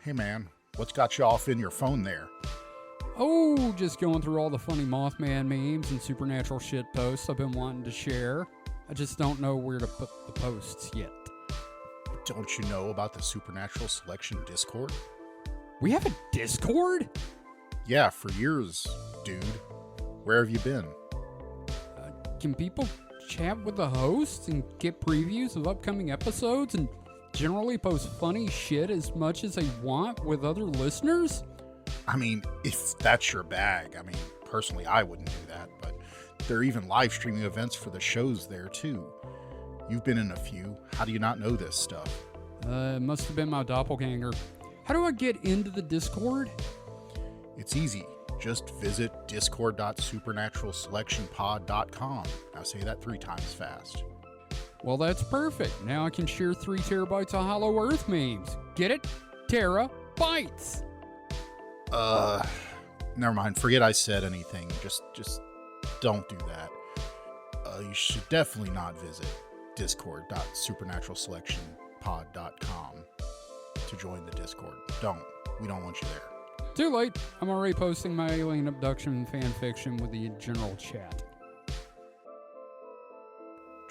Hey man, what's got you off in your phone there? Oh, just going through all the funny Mothman memes and supernatural shit posts I've been wanting to share. I just don't know where to put the posts yet. Don't you know about the Supernatural Selection Discord? We have a Discord? Yeah, for years, dude. Where have you been? Can people chat with the hosts and get previews of upcoming episodes and generally post funny shit as much as they want with other listeners? I mean, if that's your bag. I mean, personally, I wouldn't do that, but there are even live streaming events for the shows there, too. You've been in a few. How do you not know this stuff? It must have been my doppelganger. How do I get into the Discord? It's easy. Just visit discord.supernaturalselectionpod.com. Now say that 3 times fast. Well, that's perfect. Now I can share 3 terabytes of Hollow Earth memes. Get it? Terabytes. Never mind. Forget I said anything. Just don't do that. You should definitely not visit discord.supernaturalselectionpod.com to join the Discord. We don't want you there. Too late. I'm already posting my alien abduction fan fiction with the general chat.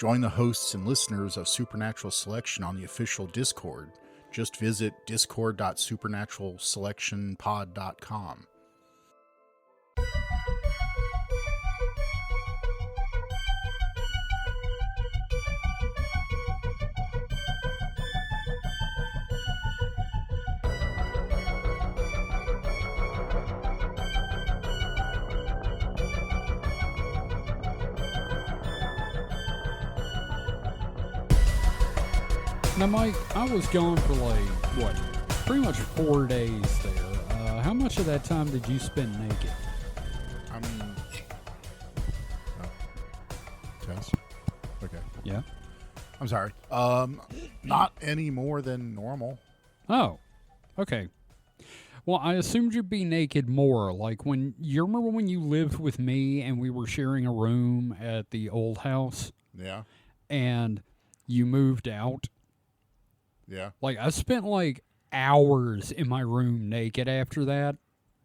Join the hosts and listeners of Supernatural Selection on the official Discord. Just visit discord.supernaturalselectionpod.com. Now, Mike, I was gone for pretty much 4 days there. How much of that time did you spend naked? I mean... test? Okay. Yeah? I'm sorry. Not any more than normal. Oh, okay. Well, I assumed you'd be naked more. Like you remember when you lived with me and we were sharing a room at the old house? Yeah. And you moved out? Yeah. Like, I spent hours in my room naked after that,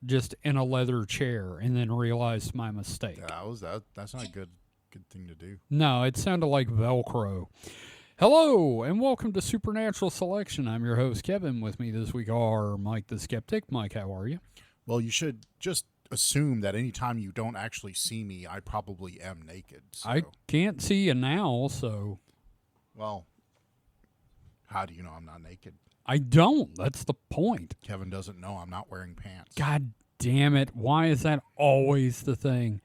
just in a leather chair, and then realized my mistake. Yeah, that's not a good thing to do. No, it sounded like Velcro. Hello, and welcome to Supernatural Selection. I'm your host, Kevin. With me this week are Mike the Skeptic. Mike, how are you? Well, you should just assume that anytime you don't actually see me, I probably am naked. So. I can't see you now, so... Well... How do you know I'm not naked? I don't. That's the point. Kevin doesn't know I'm not wearing pants. God damn it. Why is that always the thing?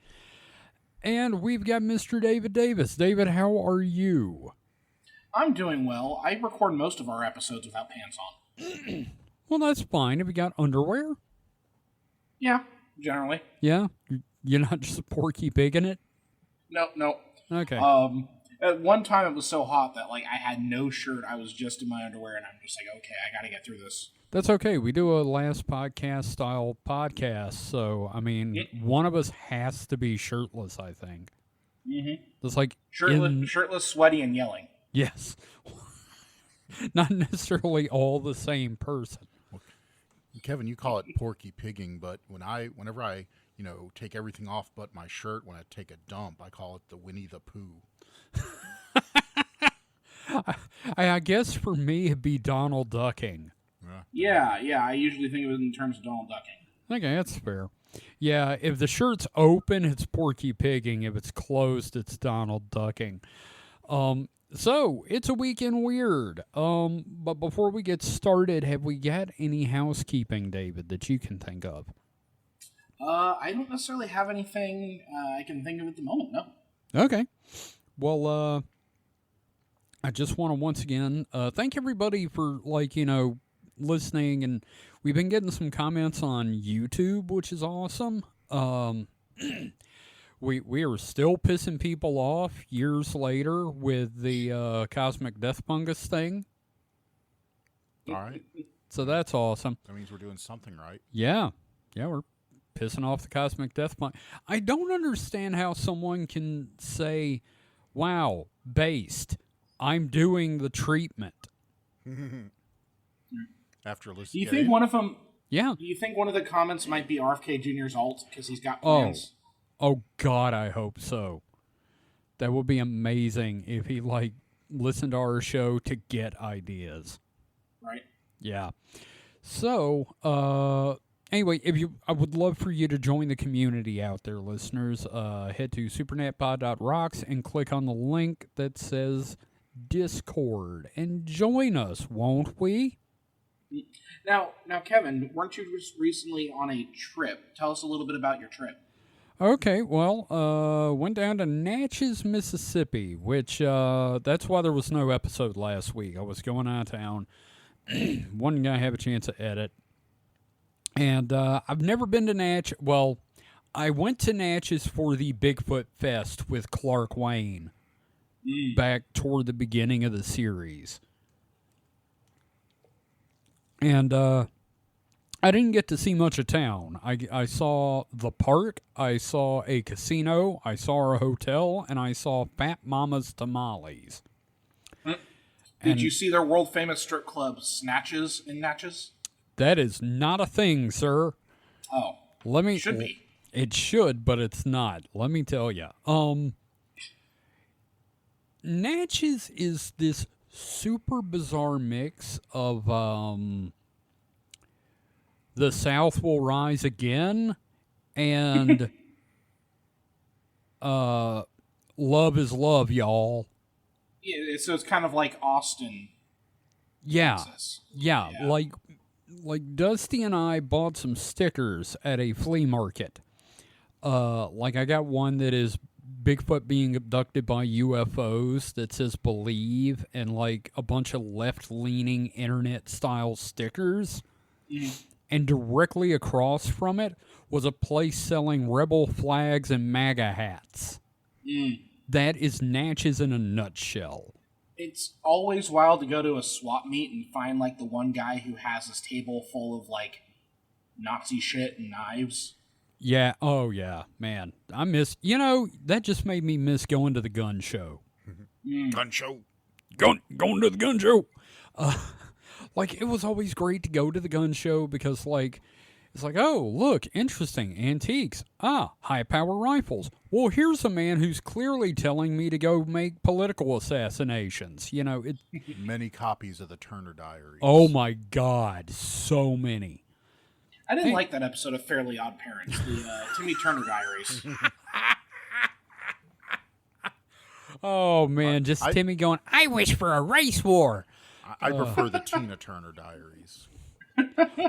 And we've got Mr. David Davis. David, how are you? I'm doing well. I record most of our episodes without pants on. Well, that's fine. Have you got underwear? Yeah, generally. Yeah? You're not just a Porky Pig in it? No. Okay. At one time it was so hot that I had no shirt. I was just in my underwear, and I'm just like, okay, I got to get through this. That's okay. We do a last podcast style podcast, so I mean, one of us has to be shirtless. I think. Mm-hmm. It's like shirtless, sweaty, and yelling. Yes. Not necessarily all the same person. Kevin, you call it Porky Pigging, but whenever I take everything off but my shirt when I take a dump, I call it the Winnie the Pooh. I guess for me it'd be Donald ducking. Yeah. I usually think of it in terms of Donald ducking. Okay, that's fair. Yeah, if the shirt's open, it's Porky Pigging. If it's closed, it's Donald ducking. So it's a week in weird. But before we get started, have we got any housekeeping, David, that you can think of? I don't necessarily have anything I can think of at the moment. No. Okay. Well, I just want to once again thank everybody for listening, and we've been getting some comments on YouTube, which is awesome. We are still pissing people off years later with the cosmic death fungus thing. All right. So that's awesome. That means we're doing something right. Yeah, we're pissing off the cosmic death fungus. I don't understand how someone can say, wow, based, I'm doing the treatment. After listening, Do you think one of them? Yeah. Do you think one of the comments might be RFK Jr.'s alt because he's got Oh. plans? Oh, God, I hope so. That would be amazing if he, like, listened to our show to get ideas. Right. Yeah. So, anyway, I would love for you to join the community out there, listeners. Head to supernetpod.rocks and click on the link that says Discord and join us, won't we? Now, Kevin, weren't you just recently on a trip? Tell us a little bit about your trip. Okay, well, went down to Natchez, Mississippi, which that's why there was no episode last week. I was going out of town. One guy have a chance to edit. And I've never been to Natchez. Well, I went to Natchez for the Bigfoot Fest with Clark Wayne back toward the beginning of the series. And I didn't get to see much of town. I saw the park, I saw a casino, I saw a hotel, and I saw Fat Mama's Tamales. Did you see their world-famous strip club, Snatches, in Natchez? That is not a thing, sir. Oh. Should be. It should, but it's not. Let me tell you. Natchez is this super bizarre mix of The South Will Rise Again and Love is Love, y'all. Yeah, so it's kind of like Austin. Yeah. Texas. Yeah, like Dusty and I bought some stickers at a flea market. Like I got one that is Bigfoot being abducted by UFOs that says believe, and like a bunch of left-leaning internet-style stickers. And directly across from it was a place selling rebel flags and MAGA hats. That is Natchez in a nutshell. It's always wild to go to a swap meet and find, like, the one guy who has his table full of, like, Nazi shit and knives. Yeah, oh yeah, man. I miss, that just made me miss going to the gun show. Gun show. Going to the gun show. Like, it was always great to go to the gun show because, like, it's like, oh, look, interesting, antiques. High-power rifles. Well, here's a man who's clearly telling me to go make political assassinations. Many copies of the Turner Diaries. Oh, my God, so many. I didn't like that episode of Fairly Odd Parents, the Timmy Turner Diaries. Oh, man, just Timmy going, I wish for a race war. I prefer the Tina Turner Diaries.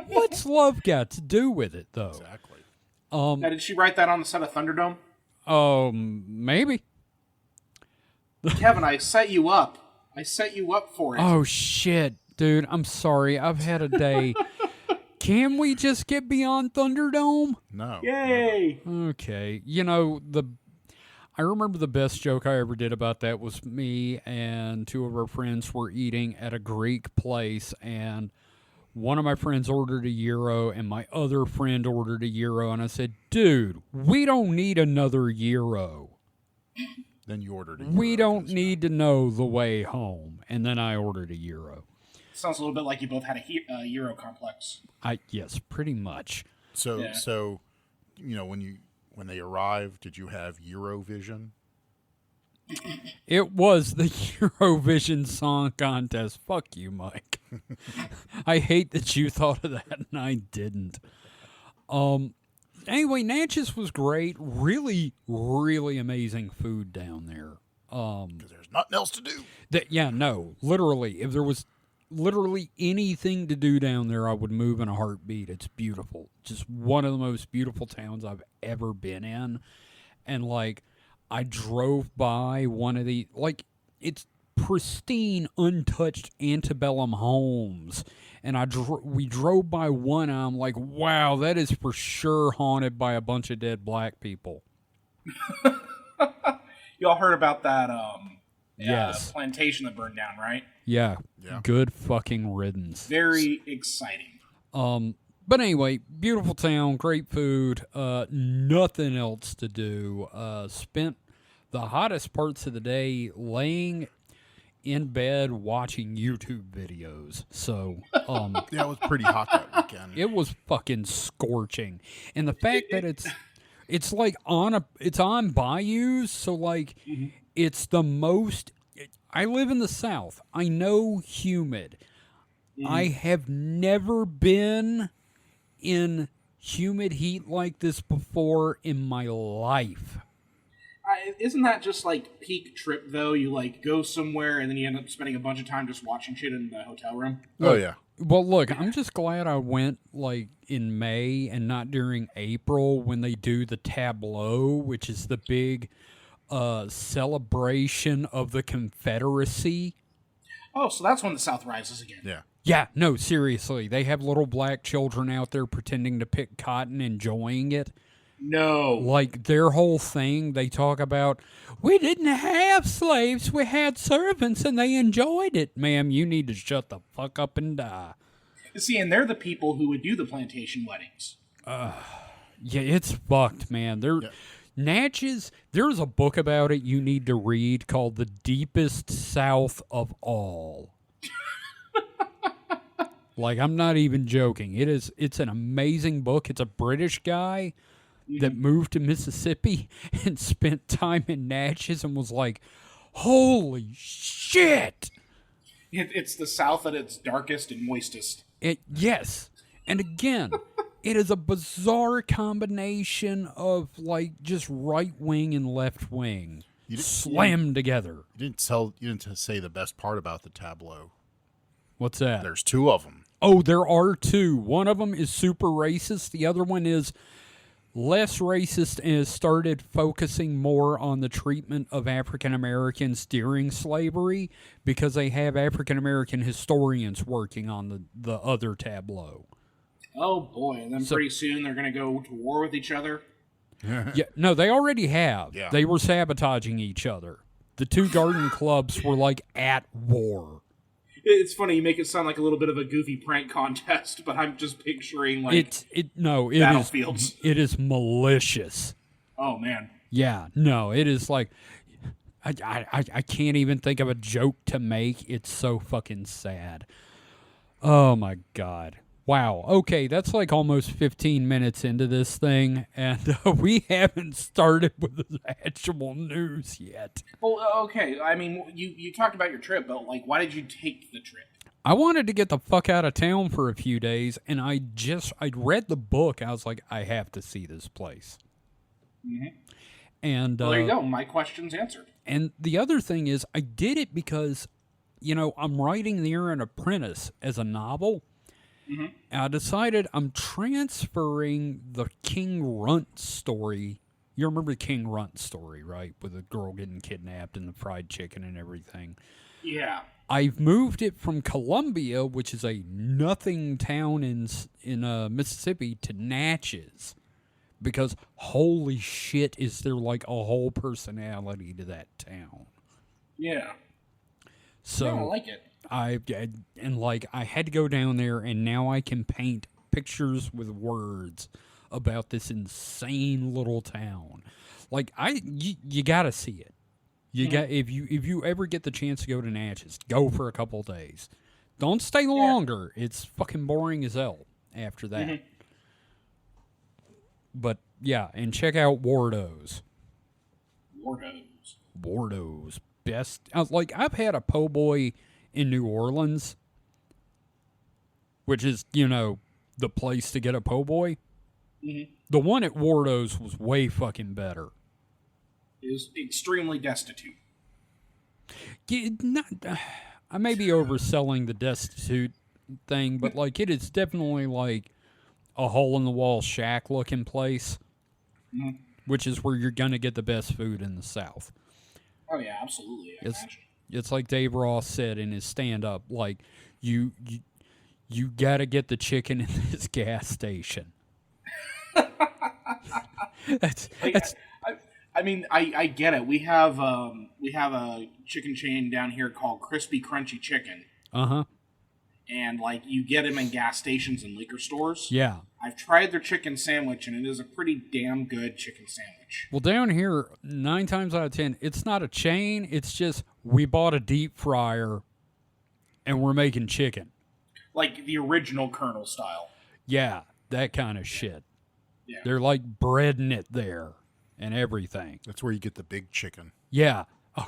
What's love got to do with it, though? Exactly. Now, did she write that on the set of Thunderdome? Maybe. Kevin, I set you up. I set you up for it. Oh, shit. Dude, I'm sorry. I've had a day. Can we just get beyond Thunderdome? No. Yay! Okay. I remember the best joke I ever did about that was me and two of our friends were eating at a Greek place, and one of my friends ordered a gyro, and my other friend ordered a gyro, and I said, dude, we don't need another gyro. Then you ordered a gyro. We don't need to know the way home. And then I ordered a gyro. Sounds a little bit like you both had a Euro complex. Yes, pretty much. So, when they arrived, did you have Eurovision? It was the Eurovision Song Contest. Fuck you, Mike. I hate that you thought of that and I didn't. Anyway, Natchez was great. Really, really amazing food down there. Because there's nothing else to do. Literally. If there was literally anything to do down there, I would move in a heartbeat. It's beautiful. Just one of the most beautiful towns I've ever been in. And, like, I drove by one of the, like, it's pristine, untouched antebellum homes. And we drove by one, and I'm like, wow, that is for sure haunted by a bunch of dead black people. Y'all heard about that yes. plantation that burned down, right? Yeah. Good fucking riddance. Very exciting. But anyway, beautiful town, great food, nothing else to do. Spent the hottest parts of the day laying in bed watching YouTube videos. So, Yeah, it was pretty hot that weekend. it was fucking scorching. And the fact that it's like it's on bayous, so like it's the most. I live in the South. I know humid. I have never been in humid heat like this before in my life. Isn't that just like peak trip though? You like go somewhere and then you end up spending a bunch of time just watching shit in the hotel room. Oh yeah. Well, look, I'm just glad I went like in May and not during April when they do the tableau, which is the big celebration of the Confederacy. Oh, so that's when the South rises again. Yeah. Yeah, no, seriously. They have little black children out there pretending to pick cotton, enjoying it. No. Like, their whole thing, they talk about, we didn't have slaves, we had servants, and they enjoyed it. Ma'am, you need to shut the fuck up and die. See, and they're the people who would do the plantation weddings. Yeah, it's fucked, man. Natchez, there's a book about it you need to read called The Deepest South of All. Like, I'm not even joking. It's an amazing book. It's a British guy that moved to Mississippi and spent time in Natchez and was like, holy shit! It's the South at its darkest and moistest. Yes. And again, it is a bizarre combination of, like, just right wing and left wing slammed together. You didn't say the best part about the tableau. What's that? There's two of them. Oh, there are two. One of them is super racist. The other one is less racist and has started focusing more on the treatment of African Americans during slavery because they have African American historians working on the other tableau. Oh boy, and then pretty soon they're going to go to war with each other. Yeah, no, they already have. Yeah. They were sabotaging each other. The two garden clubs were like at war. It's funny, you make it sound like a little bit of a goofy prank contest, but I'm just picturing like battlefields. It is malicious. Oh man. Yeah, no, it is like I can't even think of a joke to make. It's so fucking sad. Oh my god. Wow. Okay, that's like almost 15 minutes into this thing, and we haven't started with the actual news yet. Well, okay. I mean, you talked about your trip, but like, why did you take the trip? I wanted to get the fuck out of town for a few days, and I'd read the book. I was like, I have to see this place. Mm-hmm. And well, there you go. My question's answered. And the other thing is, I did it because, I'm writing The Errant Apprentice as a novel. Mm-hmm. I decided I'm transferring the King Runt story. You remember the King Runt story, right? With the girl getting kidnapped and the fried chicken and everything. Yeah. I've moved it from Columbia, which is a nothing town in Mississippi, to Natchez. Because holy shit, is there like a whole personality to that town. Yeah. So I like it. I had to go down there, and now I can paint pictures with words about this insane little town. Like you got to see it. If you ever get the chance to go to Natchez, go for a couple days. Don't stay longer. It's fucking boring as hell after that. Mm-hmm. But yeah, and check out Wardo's. Wardo's best. I've had a po' boy in New Orleans, which is, the place to get a po' boy. Mm-hmm. The one at Wardo's was way fucking better. It was extremely destitute. I may be overselling the destitute thing, but it is definitely like a hole-in-the-wall shack-looking place, mm-hmm. which is where you're going to get the best food in the South. Oh, yeah, absolutely. It's like Dave Ross said in his stand-up, you got to get the chicken in this gas station. I get it. We have a chicken chain down here called Crispy Crunchy Chicken. Uh-huh. and like you get them in gas stations and liquor stores. Yeah. I've tried their chicken sandwich, and it is a pretty damn good chicken sandwich. Well, down here, 9 times out of 10, it's not a chain. It's just we bought a deep fryer, and we're making chicken. Like the original Colonel style. Yeah, that kind of shit. Yeah. They're like breading it there and everything. That's where you get the big chicken. Yeah. Oh,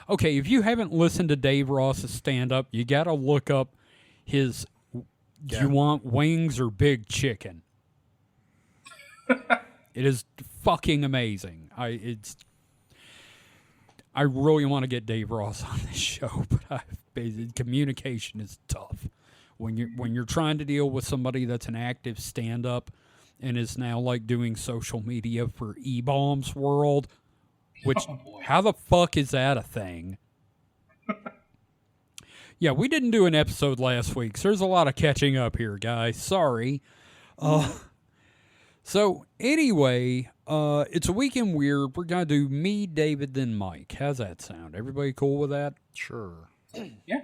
okay, if you haven't listened to Dave Ross's stand-up, you got to look up his Do you want wings or big chicken? It is fucking amazing. I really want to get Dave Ross on this show, but communication is tough. When you're trying to deal with somebody that's an active stand-up and is now like doing social media for E-Bombs World, which how the fuck is that a thing? Yeah, we didn't do an episode last week, so there's a lot of catching up here, guys. Sorry. So anyway, it's a weekend weird. We're gonna do me, David, then Mike. How's that sound? Everybody cool with that? Sure. Yeah.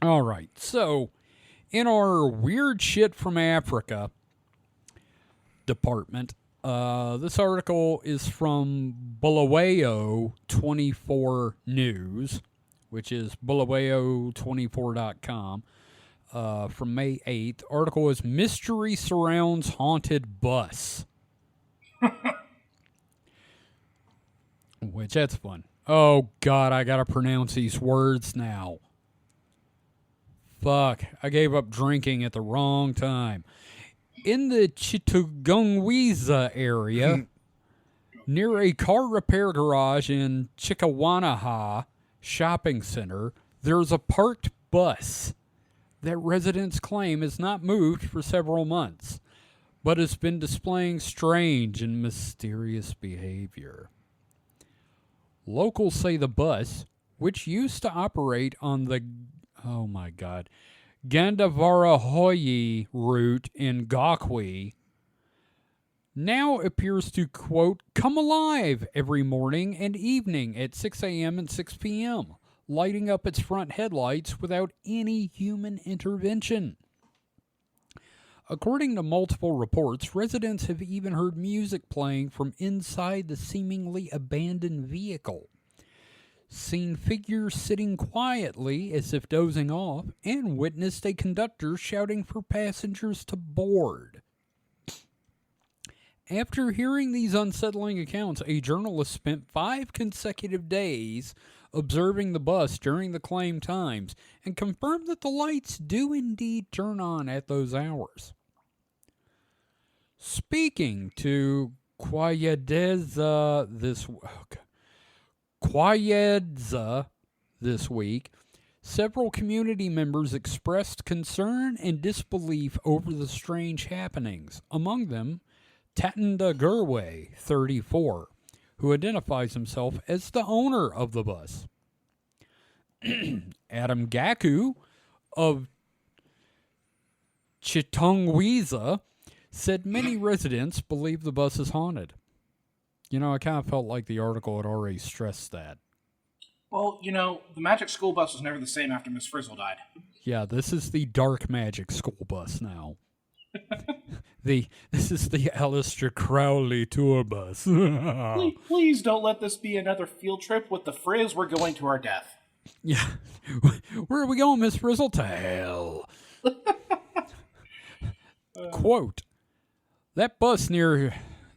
All right. So in our weird shit from Africa department, this article is from Doleo 24 News, which is Doleo24.com. From May 8th. Article is Mystery Surrounds Haunted Bus. Which, that's fun. Oh, God, I gotta pronounce these words now. Fuck, I gave up drinking at the wrong time. In the Chitugungwiza area, near a car repair garage in Chickawanaha Shopping Center, there's a parked bus that residents claim has not moved for several months, but has been displaying strange and mysterious behavior. Locals say the bus, which used to operate on the, Gandavarahoyi route in Gokwe, now appears to, quote, come alive every morning and evening at 6 a.m. and 6 p.m., lighting up its front headlights without any human intervention. According to multiple reports, residents have even heard music playing from inside the seemingly abandoned vehicle, seen figures sitting quietly as if dozing off, and witnessed a conductor shouting for passengers to board. After hearing these unsettling accounts, a journalist spent 5 consecutive days observing the bus during the claimed times and confirmed that the lights do indeed turn on at those hours. Speaking to Kwayedza this week, several community members expressed concern and disbelief over the strange happenings. Among them, Tatanda Gurwe, 34, who identifies himself as the owner of the bus. Adam Gaku of Chitungwiza said many residents believe the bus is haunted. You know, I kind of felt like the article had already stressed that. Well, you know, the Magic School Bus was never the same after Miss Frizzle died. Yeah, this is the Dark Magic School Bus now. This is the Aleister Crowley tour bus. Please don't let this be another field trip with the Frizz. We're going to our death. Yeah. Where are we going, Miss Frizzle? To hell. Quote, that bus near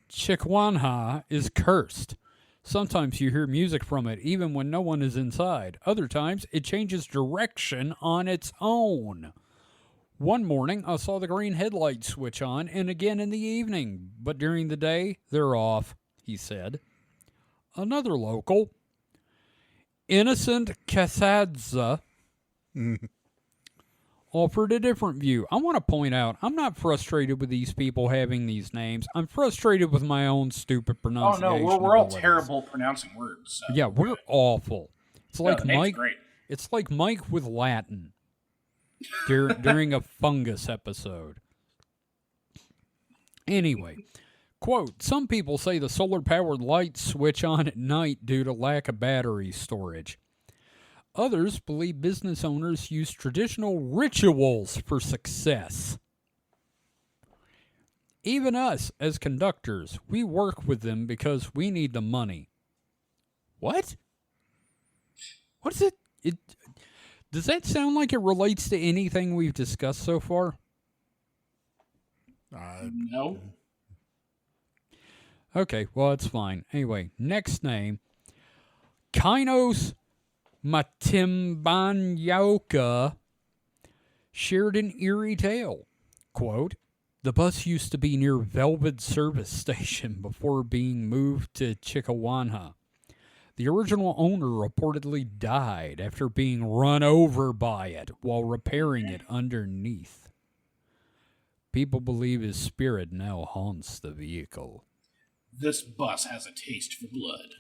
Chikwanha is cursed. Sometimes you hear music from it even when no one is inside. Other times it changes direction on its own. One morning, I saw the green headlights switch on, and again in the evening. But during the day, they're off, he said. Another local, Innocent Kasadza, offered a different view. I want to point out, I'm not frustrated with these people having these names. I'm frustrated with my own stupid pronunciation. Oh, no, we're all terrible pronouncing words. So. Yeah, we're awful. It's like Mike. Great. It's like Mike with Latin. During a fungus episode. Anyway, quote, some people say the solar-powered lights switch on at night due to lack of battery storage. Others believe business owners use traditional rituals for success. Even us, as conductors, we work with them because we need the money. What? What is it? Does that sound like it relates to anything we've discussed so far? No. Okay, well, it's fine. Anyway, next name. Kainos Matimbanyoka shared an eerie tale. Quote, the bus used to be near Velvet Service Station before being moved to Chickawanha. The original owner reportedly died after being run over by it while repairing it underneath. People believe his spirit now haunts the vehicle. This bus has a taste for blood.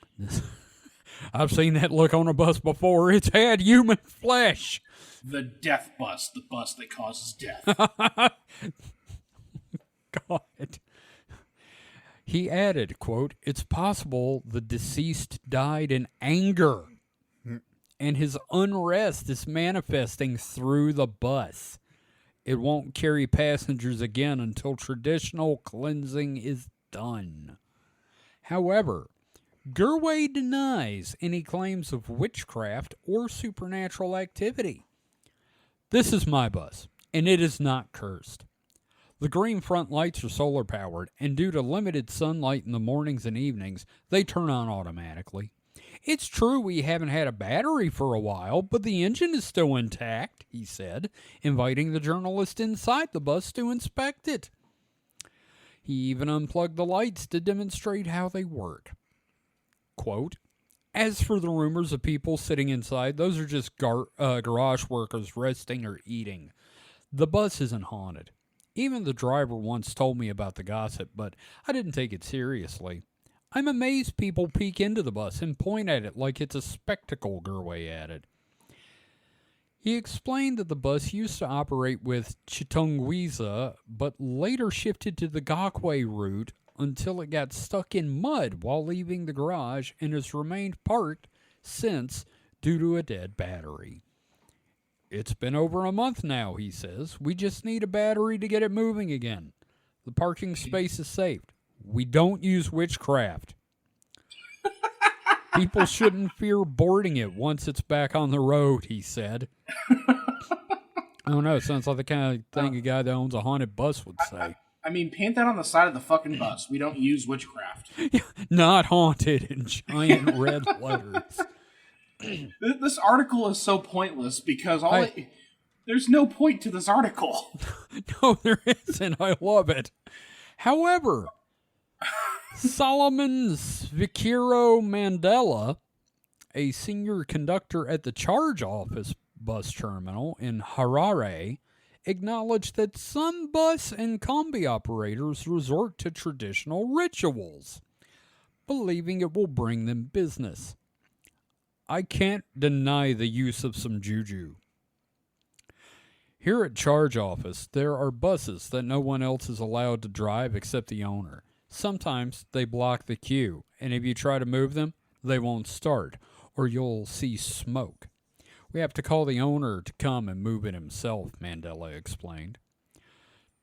I've seen that look on a bus before. It's had human flesh. The death bus, the bus that causes death. God. He added, quote, it's possible the deceased died in anger, and his unrest is manifesting through the bus. It won't carry passengers again until traditional cleansing is done. However, Gerway denies any claims of witchcraft or supernatural activity. This is my bus, and it is not cursed. The green front lights are solar powered, and due to limited sunlight in the mornings and evenings, they turn on automatically. It's true we haven't had a battery for a while, but the engine is still intact, he said, inviting the journalist inside the bus to inspect it. He even unplugged the lights to demonstrate how they work. Quote, as for the rumors of people sitting inside, those are just garage workers resting or eating. The bus isn't haunted. Even the driver once told me about the gossip, but I didn't take it seriously. I'm amazed people peek into the bus and point at it like it's a spectacle, Gerway added. He explained that the bus used to operate with Chitungwiza, but later shifted to the Gokwe route until it got stuck in mud while leaving the garage and has remained parked since due to a dead battery. It's been over a month now, he says. We just need a battery to get it moving again. The parking space is saved. We don't use witchcraft. People shouldn't fear boarding it once it's back on the road, he said. I don't know. It sounds like the kind of thing a guy that owns a haunted bus would say. I mean, paint that on the side of the fucking bus. We don't use witchcraft. Not haunted in giant red letters. This article is so pointless because there's no point to this article. No, there isn't. I love it. However, Solomon Svikiro Mandela, a senior conductor at the Charge Office bus terminal in Harare, acknowledged that some bus and combi operators resort to traditional rituals, believing it will bring them business. I can't deny the use of some juju. Here at Charge Office, there are buses that no one else is allowed to drive except the owner. Sometimes they block the queue, and if you try to move them, they won't start, or you'll see smoke. We have to call the owner to come and move it himself, Mandela explained.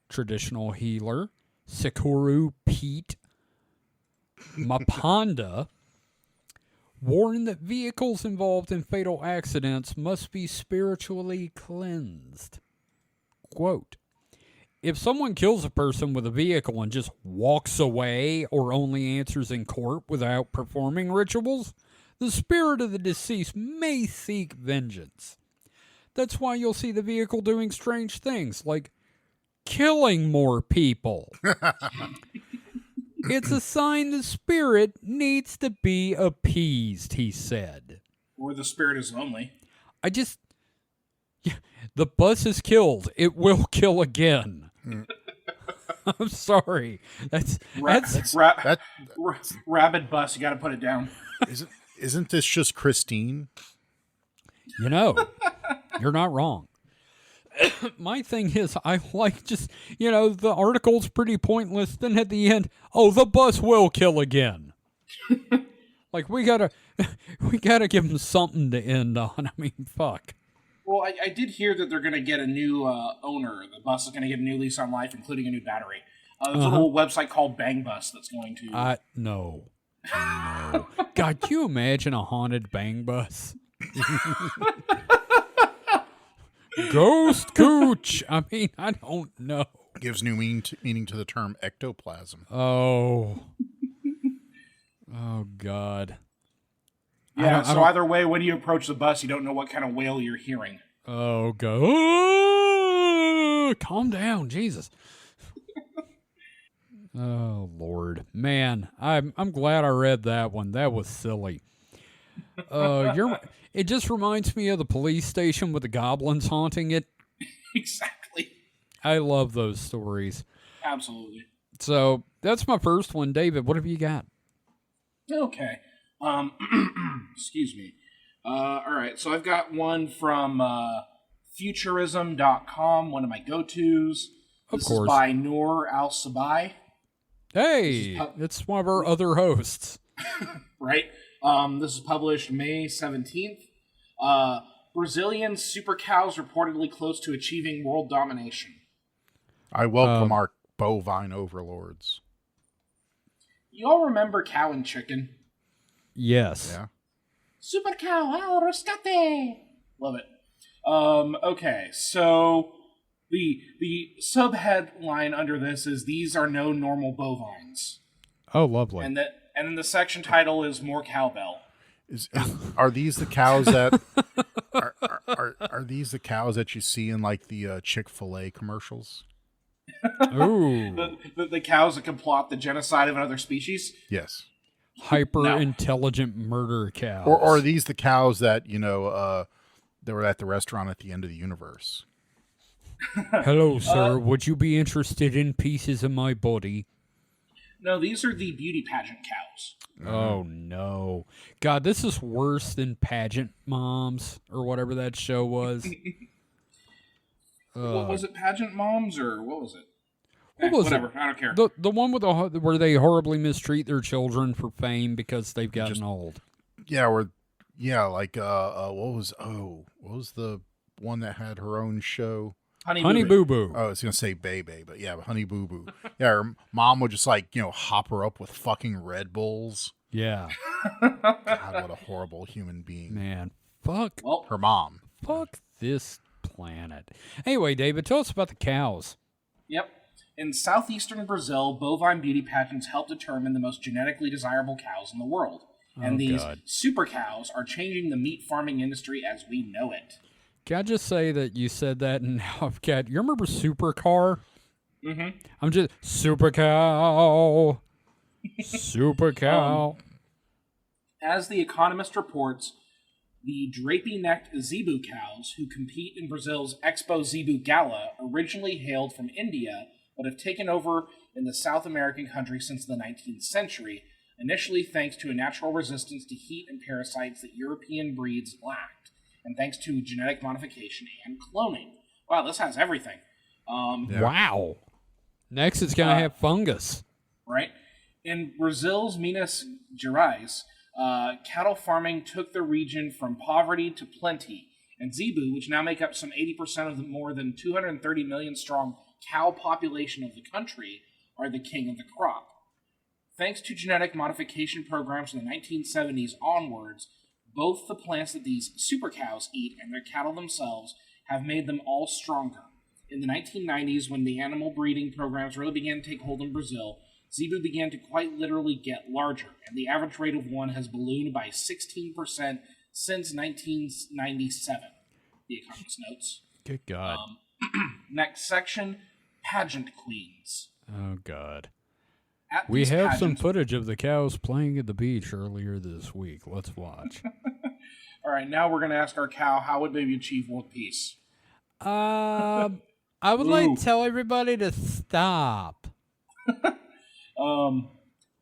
Traditional healer Sekuru Pete Mapanda warned that vehicles involved in fatal accidents must be spiritually cleansed. Quote, if someone kills a person with a vehicle and just walks away or only answers in court without performing rituals, the spirit of the deceased may seek vengeance. That's why you'll see the vehicle doing strange things, like killing more people. It's a sign the spirit needs to be appeased, he said. Or the spirit is lonely. The bus is killed. It will kill again. I'm sorry. That's rabid bus. You got to put it down. Isn't this just Christine? You know, you're not wrong. My thing is, I like just, the article's pretty pointless. Then at the end, the bus will kill again. Like we gotta give them something to end on. I mean, fuck. Well, I did hear that they're going to get a new owner. The bus is going to get a new lease on life, including a new battery. There's a little website called Bang Bus that's going to... No. God, can you imagine a haunted Bang Bus? Ghost Cooch. I mean, I don't know. Gives new meaning to the term ectoplasm. Oh. Oh, God. Yeah, so either way, when you approach the bus, you don't know what kind of wail you're hearing. Oh, God. Oh, calm down, Jesus. Oh, Lord. Man, I'm glad I read that one. That was silly. It just reminds me of the police station with the goblins haunting it. Exactly. I love those stories. Absolutely. So, that's my first one. David, what have you got? Okay. Excuse me. All right, so I've got one from futurism.com, one of my go-tos. This is by Noor Al-Sabai. Hey, it's one of our other hosts. Right. This is published May 17th. Brazilian super cows reportedly close to achieving world domination. I welcome our bovine overlords. You all remember Cow and Chicken? Yes. Yeah. Super cow, al rescate! Love it. Okay, so the subheadline under this is "These are no normal bovines." Oh, lovely. And then the section title is "More Cowbell." Are these the cows that are these the cows that you see in like the Chick-fil-A commercials? Ooh. the cows that can plot the genocide of another species? Yes. Hyper-intelligent murder cows. Or are these the cows that, they were at the restaurant at the end of the universe? Hello, sir. Would you be interested in pieces of my body? No, these are the beauty pageant cows. Oh, no. God, this is worse than Pageant Moms, or whatever that show was. What was it, Pageant Moms, or what was it? Whatever, I don't care. The one with where they horribly mistreat their children for fame because they've gotten old. Yeah, what was the one that had her own show? Honey Boo Boo. Oh, I was gonna say Bebe, but yeah, Honey Boo Boo. Yeah, her mom would just hop her up with fucking Red Bulls. Yeah. God, what a horrible human being. Man, fuck her mom. Fuck this planet. Anyway, David, tell us about the cows. Yep. In southeastern Brazil, bovine beauty pageants help determine the most genetically desirable cows in the world. And these super cows are changing the meat farming industry as we know it. Can I just say that you said that and now I've got... You remember Supercar? Mm-hmm. I'm just... Super cow. Super cow. As The Economist reports, the drapey-necked zebu cows who compete in Brazil's Expo Zebu Gala originally hailed from India, but have taken over in the South American country since the 19th century, initially thanks to a natural resistance to heat and parasites that European breeds lacked, and thanks to genetic modification and cloning. Wow, this has everything. Wow. Next it's going to have fungus. Right? In Brazil's Minas Gerais, cattle farming took the region from poverty to plenty, and zebu, which now make up some 80% of the more than 230 million strong cow population of the country, are the king of the crop. Thanks to genetic modification programs from the 1970s onwards, both the plants that these super cows eat and their cattle themselves have made them all stronger. In the 1990s, when the animal breeding programs really began to take hold in Brazil, zebu began to quite literally get larger, and the average rate of one has ballooned by 16% since 1997, The Economist notes. Good God. Next section, pageant queens. Oh, God. We have some footage of the cows playing at the beach earlier this week. Let's watch. All right, now we're going to ask our cow, how would maybe achieve world peace? I would like to tell everybody to stop.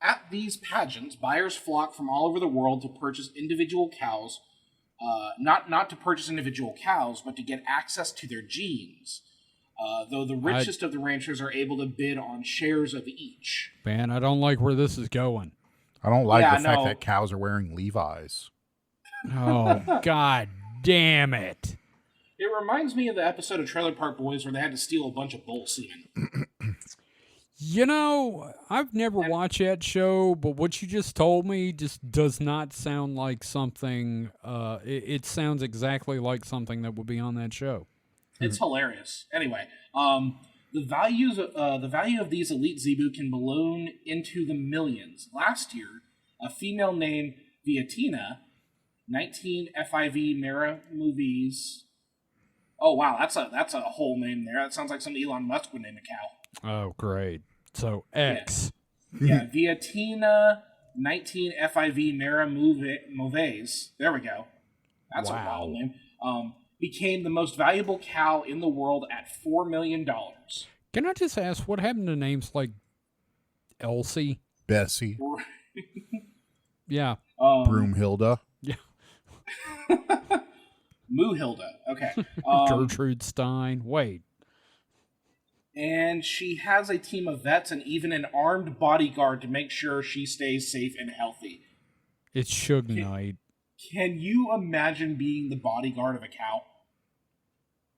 At these pageants, buyers flock from all over the world to purchase individual cows, not to purchase individual cows, but to get access to their genes. Though the richest of the ranchers are able to bid on shares of each. Man, I don't like where this is going. I don't like Yeah, the fact no. that cows are wearing Levi's. Oh, god damn it. It reminds me of the episode of Trailer Park Boys where they had to steal a bunch of bull semen. You know, I've never watched that show, but what you just told me just does not sound like something. It sounds exactly like something that would be on that show. It's hilarious. Anyway, the value of these elite zebu can balloon into the millions. Last year, a female named Viatina, 19 FIV Mera movies. Oh wow, that's a whole name there. That sounds like something Elon Musk would name a cow. Oh, great. So, X. Yeah, Viatina, 19 FIV Mera movies. There we go. That's a wild name. Became the most valuable cow in the world at $4 million. Can I just ask, what happened to names like Elsie? Bessie. Yeah. Broomhilda. Yeah. Moohilda. Okay. Gertrude Stein. Wait. And she has a team of vets and even an armed bodyguard to make sure she stays safe and healthy. It's Suge Knight. Can you imagine being the bodyguard of a cow?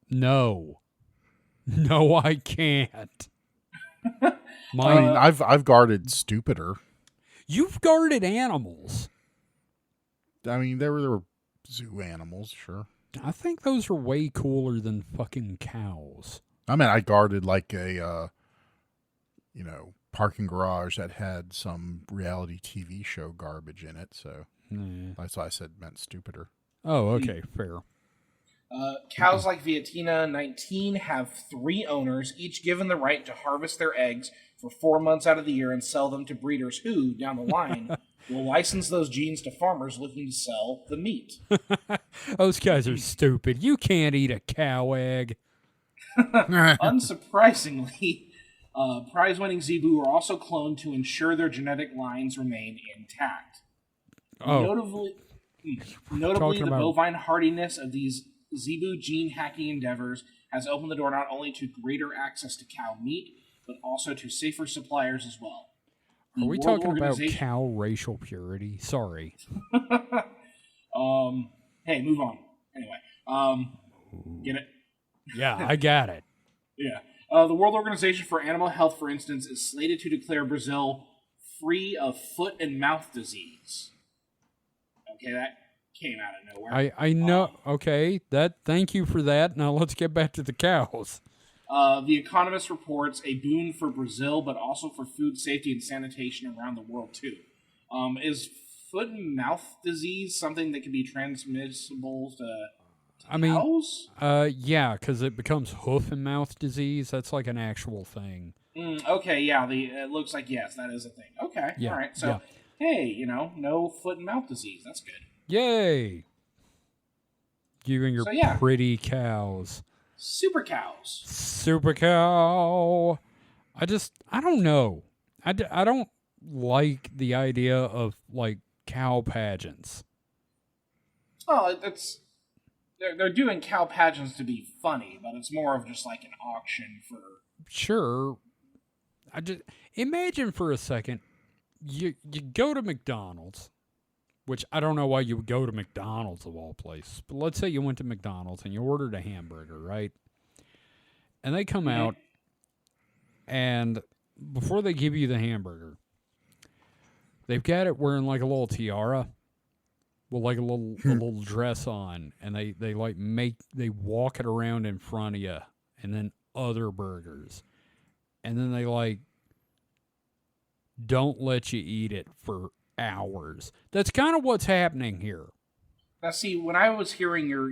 No. No, I can't. I mean, I've guarded stupider. You've guarded animals. I mean, there were zoo animals, sure. I think those are way cooler than fucking cows. I mean, I guarded like a, parking garage that had some reality TV show garbage in it. So that's why I said meant stupider. Oh, okay, fair. Cows like Viatina 19 have 3 owners, each given the right to harvest their eggs for 4 months out of the year and sell them to breeders who, down the line, will license those genes to farmers looking to sell the meat. Those guys are stupid. You can't eat a cow egg. Unsurprisingly, prize-winning zebu are also cloned to ensure their genetic lines remain intact. Oh. Notably, the bovine hardiness of these zebu gene-hacking endeavors has opened the door not only to greater access to cow meat, but also to safer suppliers as well. Are we talking about cow racial purity? Sorry. Hey, move on. Anyway, get it? Yeah, I got it. Yeah. The World Organization for Animal Health, for instance, is slated to declare Brazil free of foot and mouth disease. Okay, that came out of nowhere. I know. Okay, thank you for that. Now let's get back to the cows. The Economist reports a boon for Brazil, but also for food safety and sanitation around the world, too. Is foot and mouth disease something that can be transmissible to cows? Yeah, because it becomes hoof and mouth disease. That's like an actual thing. Okay, yeah, it looks like, yes, that is a thing. Okay, yeah, all right. So, hey, no foot and mouth disease. That's good. Yay! You and your pretty cows. Super cows. Super cow. I don't know. I don't like the idea of, like, cow pageants. Oh, they're doing cow pageants to be funny, but it's more of just like an auction for... Sure. Imagine for a second, you go to McDonald's, which I don't know why you would go to McDonald's of all places, but let's say you went to McDonald's and you ordered a hamburger, right? And they come out, and before they give you the hamburger, they've got it wearing like a little tiara with like a little dress on, and they walk it around in front of you, and then other burgers, and then they like don't let you eat it for hours. That's kind of what's happening here. Now, see, when I was hearing your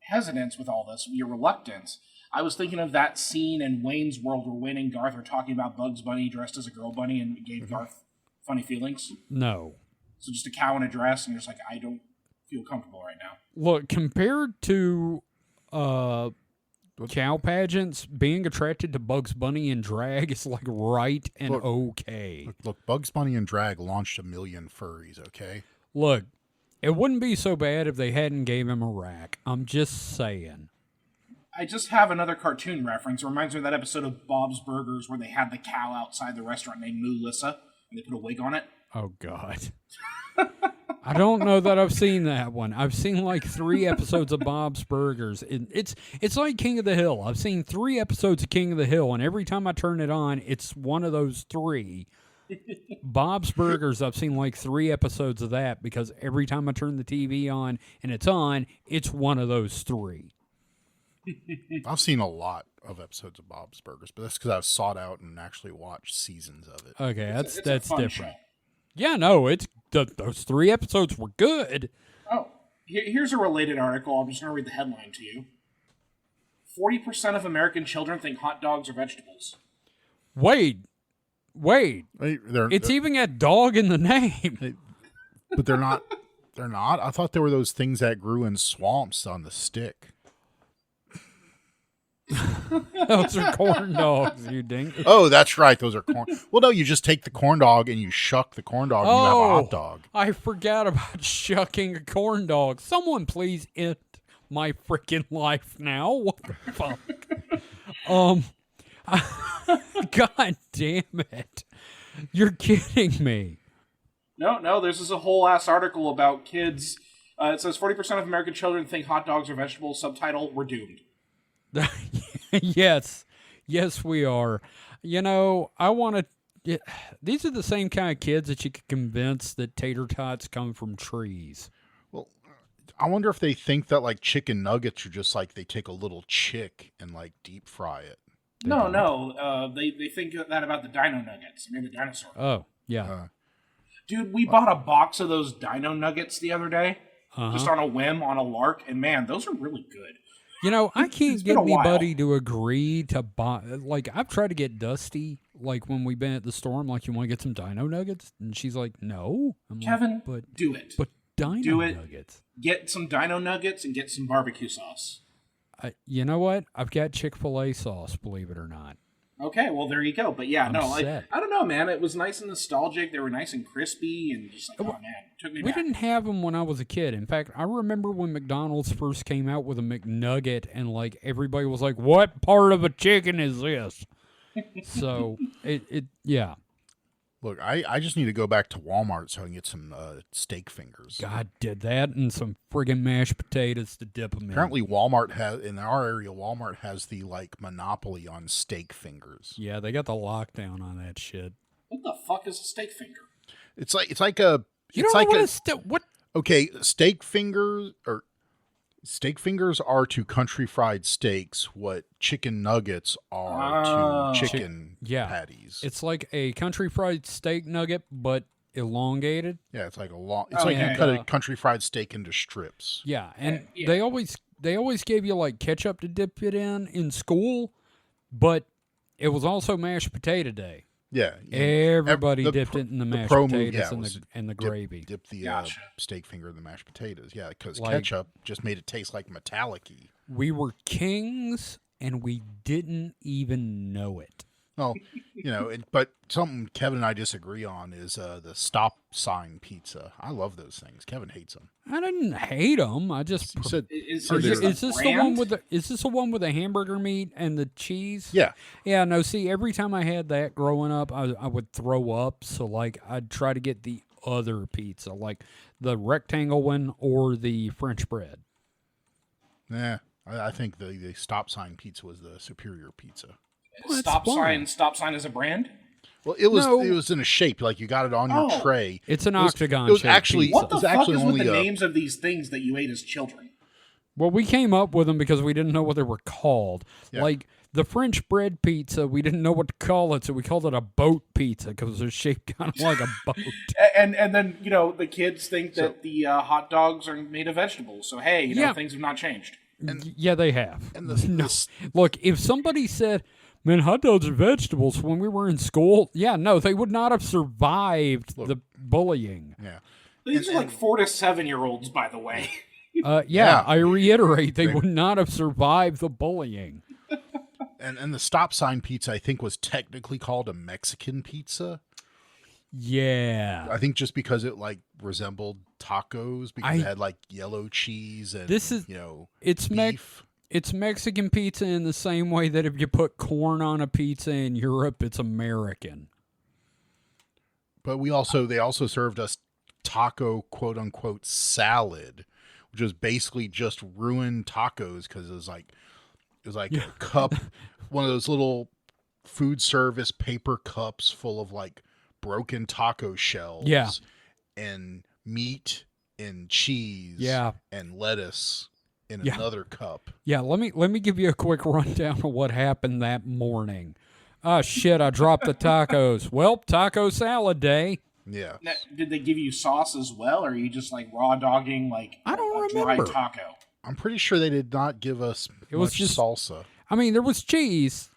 hesitance with all this, your reluctance, I was thinking of that scene in Wayne's World where Wayne and Garth are talking about Bugs Bunny dressed as a girl bunny and gave Garth funny feelings. No. So just a cow in a dress, and you're just like, I don't feel comfortable right now. Look, compared to cow pageants, being attracted to Bugs Bunny in drag is like right and okay. Look, Bugs Bunny in drag launched 1 million furries, okay? Look, it wouldn't be so bad if they hadn't gave him a rack. I'm just saying. I just have another cartoon reference. It reminds me of that episode of Bob's Burgers where they had the cow outside the restaurant named Melissa, and they put a wig on it. Oh, God. I don't know that I've seen that one. I've seen like 3 episodes of Bob's Burgers. It's like King of the Hill. I've seen 3 episodes of King of the Hill, and every time I turn it on, it's one of those 3. Bob's Burgers, I've seen like 3 episodes of that because every time I turn the TV on and it's one of those 3. I've seen a lot of episodes of Bob's Burgers, but that's because I've sought out and actually watched seasons of it. Okay, It's a that's fun different. show. Yeah, no, those 3 episodes were good. Oh, here's a related article. I'm just going to read the headline to you. 40% of American children think hot dogs are vegetables. Wait. It's They're, even got dog in the name. but they're not. They're not. I thought they were those things that grew in swamps on the stick. Those are corn dogs, you dink. Oh, that's right. Those are corn. Well, no, you just take the corn dog and you shuck the corn dog and you have a hot dog. I forgot about shucking a corn dog. Someone please end my freaking life now. What the fuck? God damn it. You're kidding me. No, there's this a whole ass article about kids. It says 40% of American children think hot dogs are vegetables. Subtitle, we're doomed. Yes, we are. You know, I want to. These are the same kind of kids that you could convince that tater tots come from trees. Well, I wonder if they think that like chicken nuggets are just like they take a little chick and like deep fry it. They think that about the dino nuggets. I mean, the dinosaur. Oh, yeah. Dude, we bought a box of those dino nuggets the other day, just on a whim, on a lark, and man, those are really good. You know, I can't It's been get a while. anybody to agree to buy. Like, I've tried to get Dusty, like, when we've been at the store, I'm like, you want to get some dino nuggets? And she's like, no. I'm Kevin, like, do it. But dino Do it. nuggets. Get some dino nuggets and get some barbecue sauce. You know what? I've got Chick-fil-A sauce, believe it or not. Okay, well, there you go. But yeah, I'm no, like, set. I don't know, man. It was nice and nostalgic. They were nice and crispy and just like, oh, man, it took me We back. didn't have them when I was a kid. In fact, I remember when McDonald's first came out with a McNugget, and like everybody was like, "What part of a chicken is this?" So yeah. Look, I just need to go back to Walmart so I can get some steak fingers. God did that and some friggin' mashed potatoes to dip them in. Apparently, Walmart has in our area. Walmart has the like monopoly on steak fingers. Yeah, they got the lockdown on that shit. What the fuck is a steak finger? It's like a. You it's don't like know a, what? Okay, steak fingers are to country fried steaks what chicken nuggets are to chicken patties. It's like a country fried steak nugget, but elongated. Yeah, it's like a long. It's like you cut a country fried steak into strips. Yeah, and Yeah. they always gave you like ketchup to dip it in school, but it was also mashed potato day. Yeah, Everybody dipped it in the mashed pro move, potatoes and the gravy. Dip the Gotcha. steak finger in the mashed potatoes. Yeah, because Like- ketchup just made it taste like metallic-y. We were kings, and we didn't even know it. Well, but something Kevin and I disagree on is the stop sign pizza. I love those things. Kevin hates them. I didn't hate them. I just He said, Is there's this is a this the one brand? with the hamburger meat and the cheese? yeah, Yeah, no, see, every time I had that growing up, I would throw up. So, like, I'd try to get the other pizza, like the rectangle one or the French bread. yeah. I think the stop sign pizza was the superior pizza. Well, it's Stop fine. sign is a brand? Well, it was No. it was in a shape like you got it on your Oh. tray. It's an It was- octagon It was shaped actually pizza. What the it was fuck actually is with only the a, names of these things that you ate as children? Well, we came up with them because we didn't know what they were called. Yeah. Like the French bread pizza, we didn't know what to call it, so we called it a boat pizza because it was shaped kind of like a boat. And then, the kids think that the hot dogs are made of vegetables. So, hey, Yeah. things have not changed. Yeah, they have. and the Look, if somebody said, man, hot dogs are vegetables when we were in school, yeah, no, they would not have survived the bullying. yeah. These are like 4 to 7-year-olds, by the way. Yeah, I reiterate, they would not have survived the bullying. And the stop sign pizza I think was technically called a Mexican pizza. Yeah. I think just because it like resembled tacos because it had like yellow cheese and This is- It's beef. It's Mexican pizza in the same way that if you put corn on a pizza in Europe, it's American. But they also served us taco quote unquote salad, which was basically just ruined tacos because it was like a cup, one of those little food service paper cups full of like broken taco shells. Yeah. And meat and cheese. Yeah. And lettuce in Yeah. another cup. Yeah, let me give you a quick rundown of what happened that morning. Oh shit, I dropped the tacos. Well, taco salad day. Yeah. Now, did they give you sauce as well, or are you just like raw dogging like I don't a dry remember. taco? I'm pretty sure they did not give us was much just salsa. I mean, there was cheese.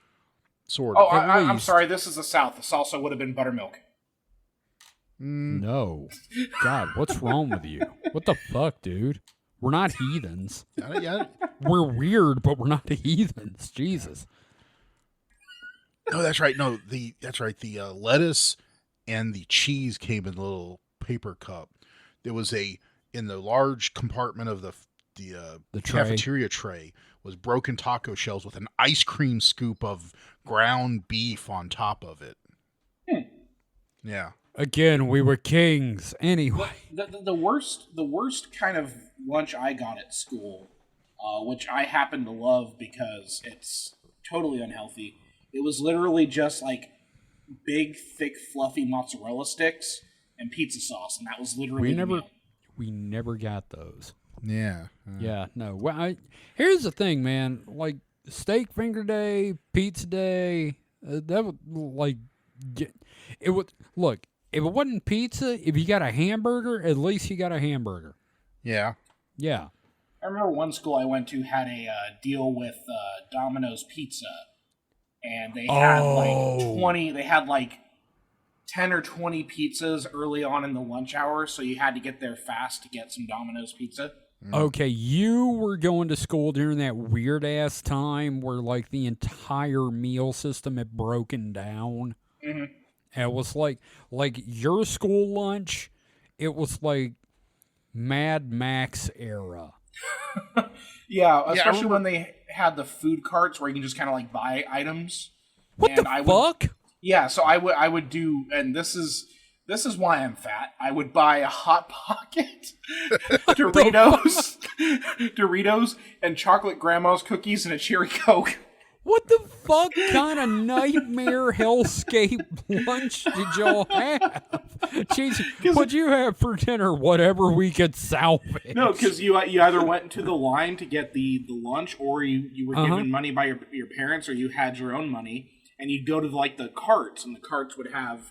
Sort Oh, of. I'm least. sorry. This is the South. The salsa would have been buttermilk. No. God, what's wrong with you? What the fuck, dude? We're not heathens. Yeah. We're weird, but we're not heathens. Jesus. No, that's right. No, that's right. The lettuce and the cheese came in a little paper cup. There was in the large compartment of the tray. cafeteria tray was broken taco shells with an ice cream scoop of ground beef on top of it. Yeah. Again, we were kings. Anyway. The worst kind of lunch I got at school, which I happen to love because it's totally unhealthy. It was literally just like big, thick, fluffy mozzarella sticks and pizza sauce, and that was literally the meal. We never got those. Yeah. Yeah, no. Well, here's the thing, man. Like steak finger day, pizza day, that would it would look. If it wasn't pizza, if you got a hamburger, at least you got a hamburger. Yeah. Yeah. I remember one school I went to had a deal with Domino's Pizza, and they had like 20. They had like 10 or 20 pizzas early on in the lunch hour, so you had to get there fast to get some Domino's pizza. Okay, you were going to school during that weird ass time where like the entire meal system had broken down. Mm-hmm. And it was like your school lunch, it was like Mad Max era. Yeah, especially when they had the food carts where you can just kind of like buy items. What And the fuck? Yeah, so I would do, and this is why I'm fat. I would buy a Hot Pocket, Doritos, and chocolate grandma's cookies and a cherry Coke. What the fuck kind of nightmare hellscape lunch did y'all have? Jeez, what'd you have for dinner? Whatever we could salvage. No, because you either went into the line to get the lunch, or you were given money by your parents, or you had your own money, and you'd go to like the carts, and the carts would have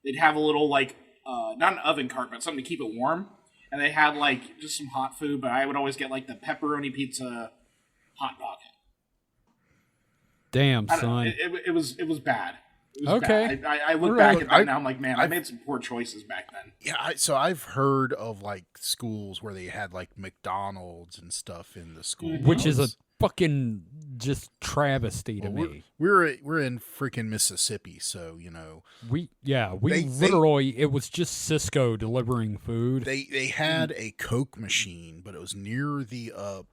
they'd have a little like not an oven cart, but something to keep it warm, and they had like just some hot food. But I would always get like the pepperoni pizza Hot Pocket. Damn, son. It was bad. It was Okay. bad. I look back at that now. I'm like, man, I made some poor choices back then. Yeah, so I've heard of like schools where they had like McDonald's and stuff in the school, Which is a fucking just travesty to me. We're in freaking Mississippi, so We literally it was just Cisco delivering food. They had a Coke machine, but it was near the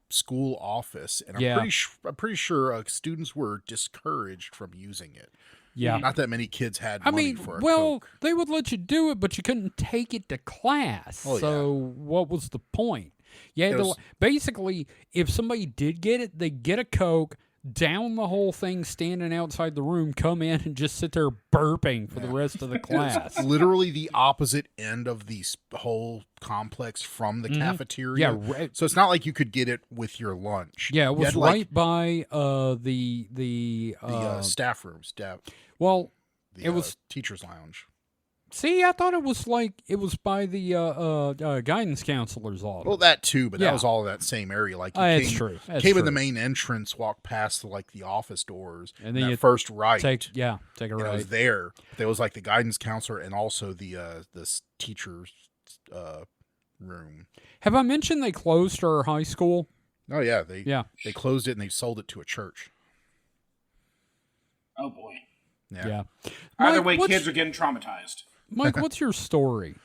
school office, and I'm pretty sure students were discouraged from using it. Yeah. Not that many kids had money for a Coke. They would let you do it, but you couldn't take it to class. What was the point? Yeah, basically, if somebody did get it, they get a Coke, down the whole thing standing outside the room, come in and just sit there burping for the rest of the class. It's literally the opposite end of the whole complex from the cafeteria. Yeah, so it's not like you could get it with your lunch. Yeah, it was right by the staff room. It was teacher's lounge. See, I thought it was by the guidance counselor's office. Well, that too, but that was all in that same area. Like that's true. Came in the main entrance, walked past the office doors, and then you first right. Take a right. It was there. There was like the guidance counselor and also the teacher's room. Have I mentioned they closed our high school? Oh yeah, they closed it and they sold it to a church. Oh boy. Yeah. Either way, kids are getting traumatized. Mike, what's your story?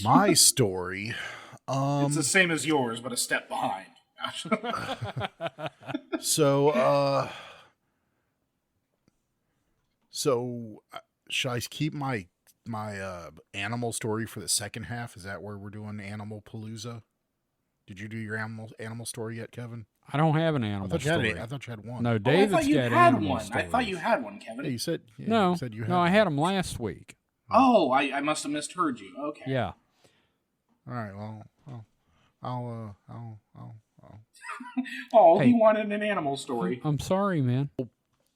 My story. It's the same as yours, but a step behind. So should I keep my animal story for the second half? Is that where we're doing Animal Palooza? Did you do your animal story yet, Kevin? I don't have an animal I story. thought you had one. No, I David's thought you got had animal one. stories. I thought you had one, Kevin. Yeah, you said No, you said you had no, I one. had them last week. Oh, I must have misheard you. Okay. Yeah. All right. Well, I'll Oh, Hey. he wanted an animal story. I'm sorry, man.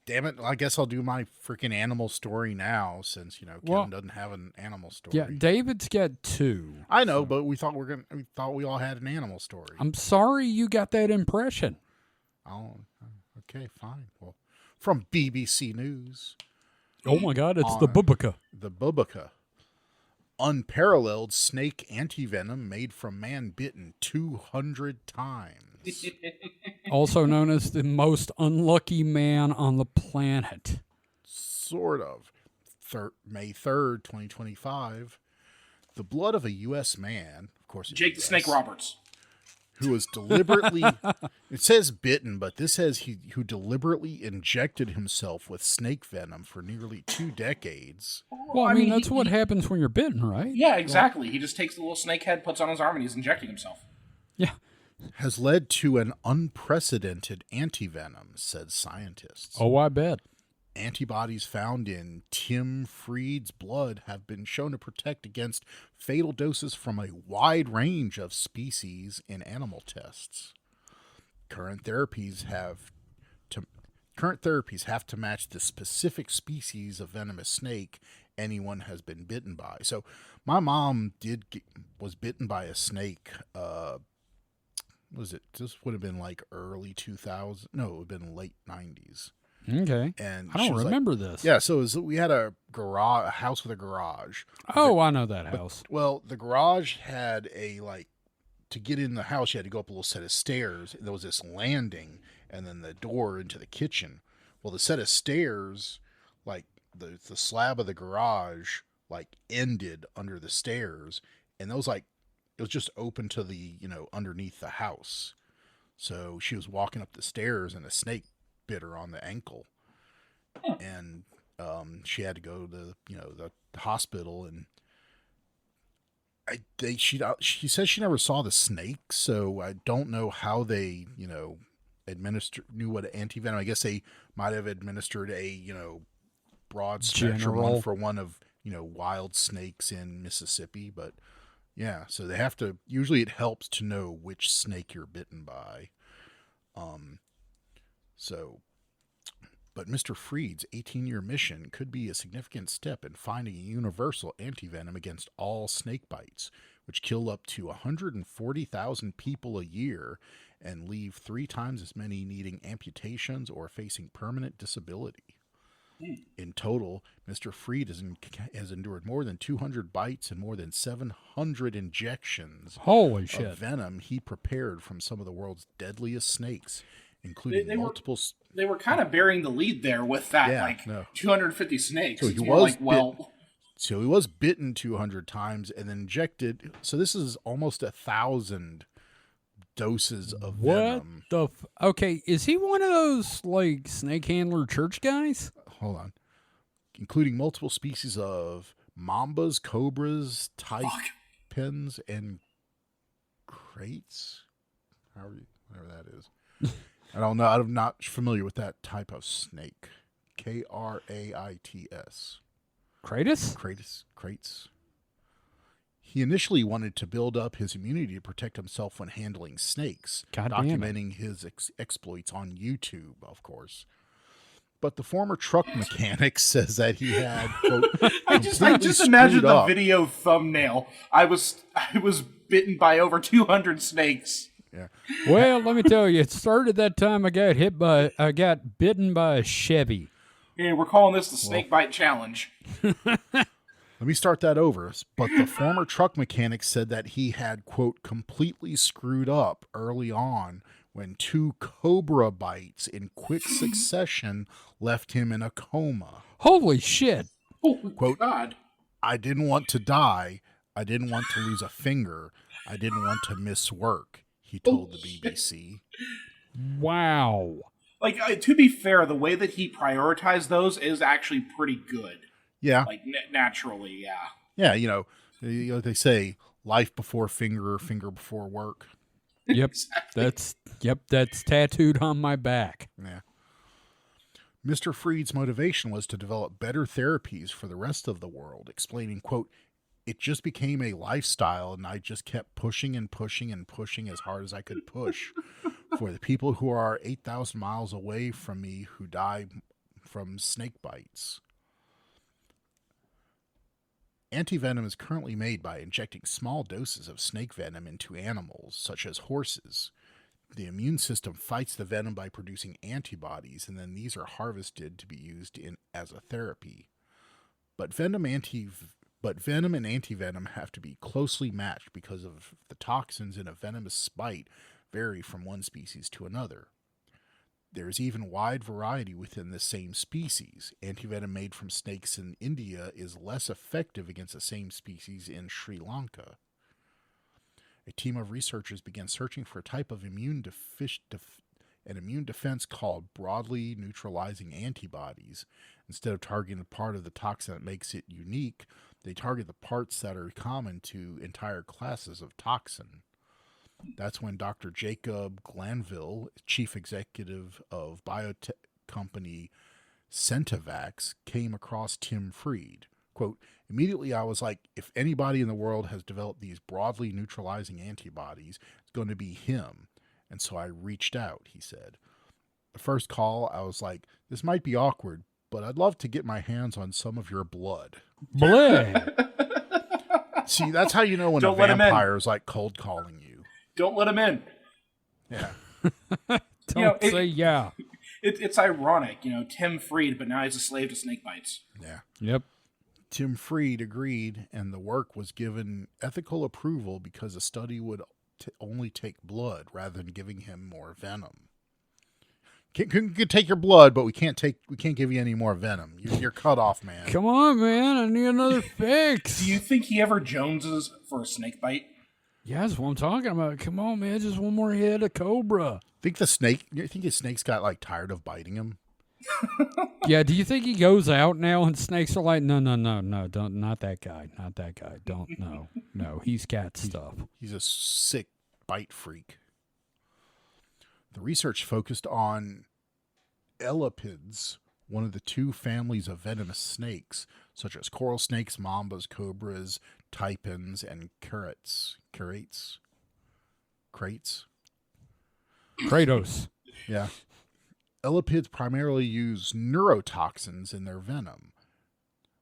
damn it. I guess I'll do my freaking animal story now, since Kevin Well, doesn't have an animal story. Yeah, David's got 2. I know, but we thought we all had an animal story. I'm sorry you got that impression. Oh, okay, fine. Well, from BBC News, Oh my God, it's the Bubaka. the Bubaka. Unparalleled snake antivenom made from man bitten 200 times. Also known as the most unlucky man on the planet. Sort of. May 3rd, 2025. The blood of a U.S. man, of course, it's Jake the Snake US, Roberts. who was deliberately, it says bitten, but this says who deliberately injected himself with snake venom for nearly 2 decades. Well, I mean, that's what happens when you're bitten, right? Yeah, exactly. He just takes the little snake head, puts on his arm, and he's injecting himself. Yeah. Has led to an unprecedented antivenom, said scientists. Oh, I bet. Antibodies found in Tim Freed's blood have been shown to protect against fatal doses from a wide range of species in animal tests. Current therapies have to match the specific species of venomous snake anyone has been bitten by. So my mom was bitten by a snake. Was it? This would have been like early 2000. No, it would have been late 90s. Okay. And I don't remember this. Yeah, so we had a house with a garage. Oh, I know that house. Well, the garage had to get in the house, you had to go up a little set of stairs. There was this landing and then the door into the kitchen. Well, the set of stairs, like the slab of the garage, ended under the stairs, and those it was just open to the underneath the house. So she was walking up the stairs and a snake bit her on the ankle, and she had to go to the hospital. And she says she never saw the snake, so I don't know how they knew what antivenom. I guess they might have administered a broad spectrum one for one of wild snakes in Mississippi, but yeah, so they have to. Usually, it helps to know which snake you're bitten by. But Mr. Freed's 18-year mission could be a significant step in finding a universal antivenom against all snake bites, which kill up to 140,000 people a year and leave 3 times as many needing amputations or facing permanent disability. In total, Mr. Freed has endured more than 200 bites and more than 700 injections Holy shit. of venom he prepared from some of the world's deadliest snakes, including multiple... They were kind of burying the lead there with that, 250 snakes. So he was bitten 200 times and then injected. So this is almost 1,000 doses of venom. Okay, is he one of those snake handler church guys? Hold on. Including multiple species of mambas, cobras, taipans, and kraits. Whatever that is. I don't know. I'm not familiar with that type of snake. Kraits. Kraits. He initially wanted to build up his immunity to protect himself when handling snakes, documenting his exploits on YouTube, of course. But the former truck mechanic says that he had, quote, I just imagine the video thumbnail. I was bitten by over 200 snakes. Yeah. Well, let me tell you, it started that time I got bitten by a Chevy. Yeah, we're calling this the Snake Bite Challenge. Let me start that over. But the former truck mechanic said that he had, quote, completely screwed up early on when 2 cobra bites in quick succession left him in a coma. Holy shit. Oh, quote, God. I didn't want to die. I didn't want to lose a finger. I didn't want to miss work, he told the BBC. Wow. To be fair, the way that he prioritized those is actually pretty good. Yeah. like naturally. Yeah. Yeah, they say life before finger, finger before work. Yep. Exactly. That's tattooed on my back. Yeah. Mr. Freed's motivation was to develop better therapies for the rest of the world, explaining, quote, it just became a lifestyle and I just kept pushing and pushing and pushing as hard as I could push for the people who are 8,000 miles away from me who die from snake bites. Antivenom is currently made by injecting small doses of snake venom into animals, such as horses. The immune system fights the venom by producing antibodies, and then these are harvested to be used as a therapy. But venom and antivenom have to be closely matched because of the toxins in a venomous bite vary from one species to another. There is even wide variety within the same species. Antivenom made from snakes in India is less effective against the same species in Sri Lanka. A team of researchers began searching for a type of immune defense called broadly neutralizing antibodies. Instead of targeting the part of the toxin that makes it unique, they target the parts that are common to entire classes of toxin. That's when Dr. Jacob Glanville, chief executive of biotech company Centavax, came across Tim Freed. Quote, immediately I was like, if anybody in the world has developed these broadly neutralizing antibodies, it's going to be him. And so I reached out, he said. The first call, I was like, this might be awkward, but I'd love to get my hands on some of your blood. Blood. See, that's how you know when Don't a let him in. vampire is like cold calling you. Don't let him in. Yeah. Don't say yeah. It's ironic, Tim freed, but now he's a slave to snake bites. Yeah. Yep. Tim Freed agreed, and the work was given ethical approval because the study would only take blood rather than giving him more venom. Can take your blood, but we can't give you any more venom. You're cut off, man. Come on, man. I need another fix. Do you think he ever joneses for a snake bite? Yeah, that's what I'm talking about. Come on, man. Just one more hit of Cobra. You think his snake's got like tired of biting him? Yeah, do you think he goes out now and snakes are like, no, don't, not that guy. Don't, no, he's cat stuff. He's a sick bite freak. The research focused on elapids, one of the two families of venomous snakes, such as coral snakes, mambas, cobras, taipans, and crates. Kratos. Yeah. Elapids primarily use neurotoxins in their venom,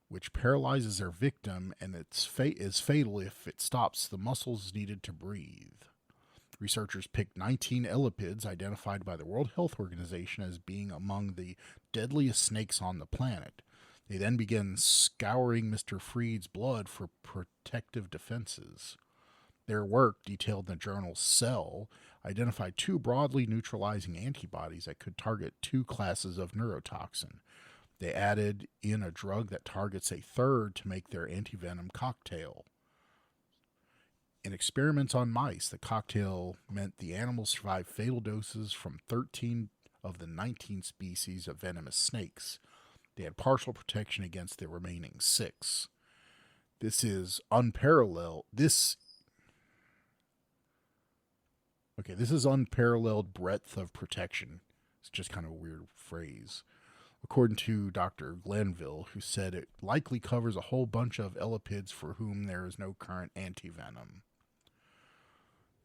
which paralyzes their victim and is fatal if it stops the muscles needed to breathe. Researchers picked 19 elapids identified by the World Health Organization as being among the deadliest snakes on the planet. They then began scouring Mr. Freed's blood for protective defenses. Their work, detailed in the journal Cell, identified two broadly neutralizing antibodies that could target two classes of neurotoxin. They added in a drug that targets a third to make their antivenom cocktail. In experiments on mice, the cocktail meant the animals survived fatal doses from 13 of the 19 species of venomous snakes. They had partial protection against the remaining 6. This is unparalleled. This is unparalleled breadth of protection. It's just kind of a weird phrase. According to Dr. Glenville, who said it likely covers a whole bunch of elapids for whom there is no current antivenom.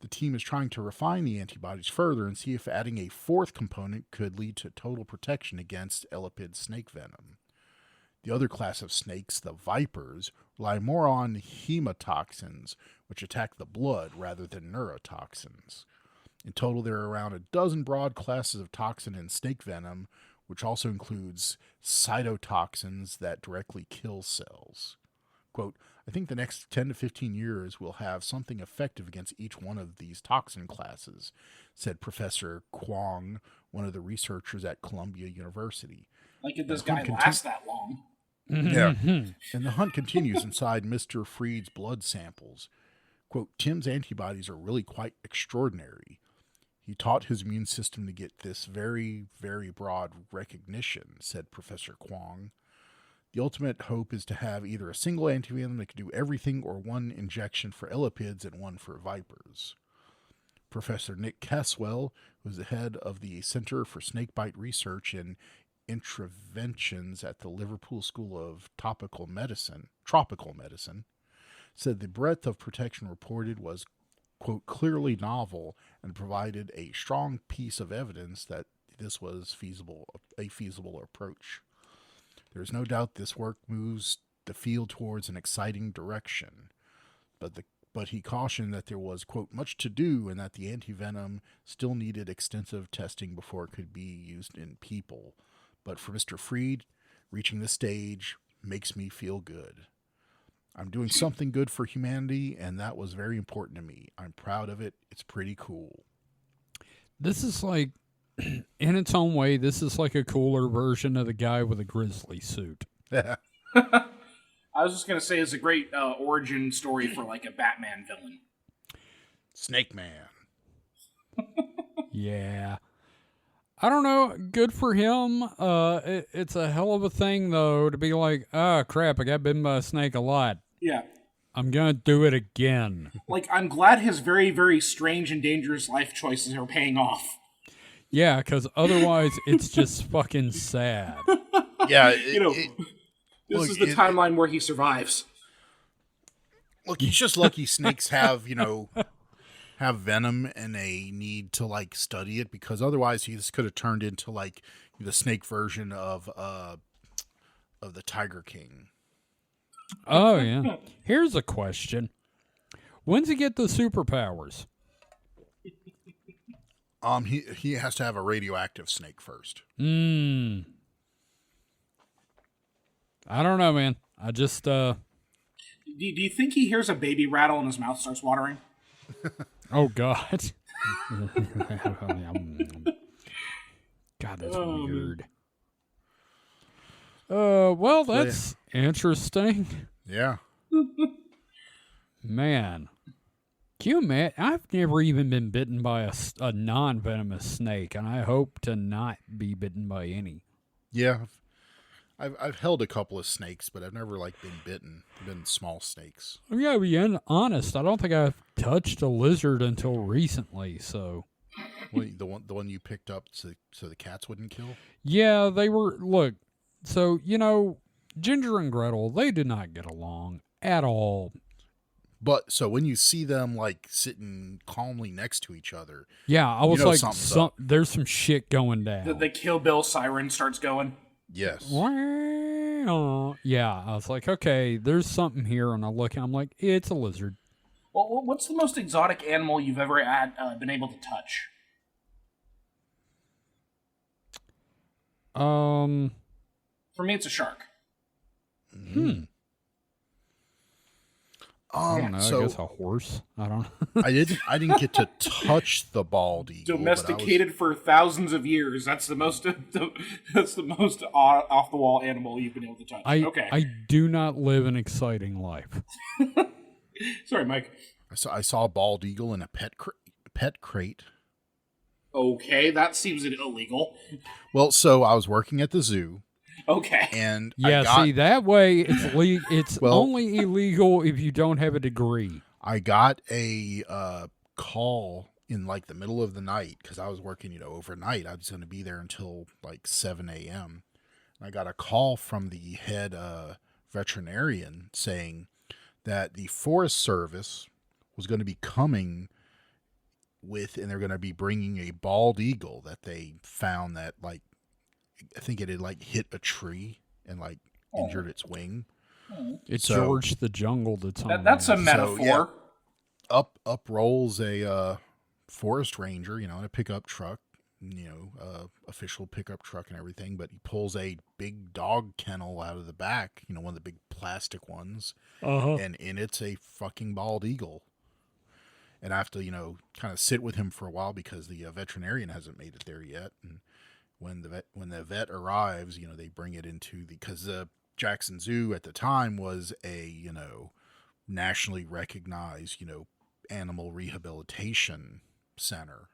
The team is trying to refine the antibodies further and see if adding a fourth component could lead to total protection against elapid snake venom. The other class of snakes, the vipers, rely more on hemotoxins, which attack the blood rather than neurotoxins. In total, there are around a dozen broad classes of toxin in snake venom, which also includes cytotoxins that directly kill cells. Quote, I think the next 10 to 15 years will have something effective against each one of these toxin classes, said Professor Kwong, one of the researchers at Columbia University. Like if this guy lasts that long. Yeah. And the hunt continues inside Mr. Freed's blood samples. Quote, Tim's antibodies are really quite extraordinary. He taught his immune system to get this very, very broad recognition, said Professor Kwong. The ultimate hope is to have either a single antivenom that can do everything or one injection for elapids and one for vipers. Professor Nick Caswell, who is the head of the Center for Snakebite Research and Interventions at the Liverpool School of Tropical Medicine, said the breadth of protection reported was, quote, clearly novel and provided a strong piece of evidence that this was a feasible approach. There is no doubt this work moves the field towards an exciting direction, but he cautioned that there was, quote, much to do and that the antivenom still needed extensive testing before it could be used in people. But for Mr. Freed, reaching this stage makes me feel good. I'm doing something good for humanity, and that was very important to me. I'm proud of it. It's pretty cool. This is like, in its own way, this is like a cooler version of the guy with a grizzly suit. I was just going to say it's a great origin story for like a Batman villain. Snake Man. Yeah. I don't know. Good for him. It's a hell of a thing, though, to be like, oh, crap, I got bitten by a snake a lot. Yeah. I'm going to do it again. Like, I'm glad his very, very strange and dangerous life choices are paying off. Yeah, because otherwise it's just fucking sad. Yeah. This is the timeline where he survives. Look, he's just lucky snakes have, have venom and a need to like study it, because otherwise he just could have turned into like the snake version of the Tiger King. Oh yeah. Here's a question. When's he get the superpowers? He has to have a radioactive snake first. I don't know, man. I just Do you think he hears a baby rattle and his mouth starts watering? Oh, God. God, that's weird. Well, that's interesting. Yeah. Man. Can you imagine? I've never even been bitten by a non-venomous snake, and I hope to not be bitten by any. Yeah. I've held a couple of snakes, but I've never like been bitten. Been small snakes. I mean, to be honest, I don't think I've touched a lizard until recently. So, Well, the one you picked up so the cats wouldn't kill. yeah, they were. Look, so Ginger and Gretel, they did not get along at all. But so when you see them like sitting calmly next to each other, Yeah, I was like, something's up. there's some shit going down. The Kill Bill siren starts going. Yes. Yeah, I was like, okay, there's something here, and I look, and I'm like, it's a lizard. Well, what's the most exotic animal you've ever been able to touch? For me, it's a shark. I don't know. I guess a horse. I don't know. I didn't get to touch the bald eagle. Domesticated for thousands of years. That's the most off the wall animal you've been able to touch. I do not live an exciting life. Sorry, Mike. I saw a bald eagle in a pet crate. Okay, that seems illegal. Well, so I was working at the zoo. Okay. And yeah, see, that way it's only illegal if you don't have a degree. I got a call in like the middle of the night because I was working, overnight. I was going to be there until like 7 a.m. I got a call from the head veterinarian saying that the Forest Service was going to be coming and they're going to be bringing a bald eagle that they found that like, I think it had like hit a tree and like injured its wing. It's George the Jungle that's on. That's a metaphor. So, yeah, up rolls a forest ranger, in a pickup truck, official pickup truck and everything. But he pulls a big dog kennel out of the back, one of the big plastic ones, and in it's a fucking bald eagle. And I have to, kind of sit with him for a while because the veterinarian hasn't made it there yet. And when the vet arrives, they bring it into because the Jackson Zoo at the time was a, nationally recognized, animal rehabilitation center.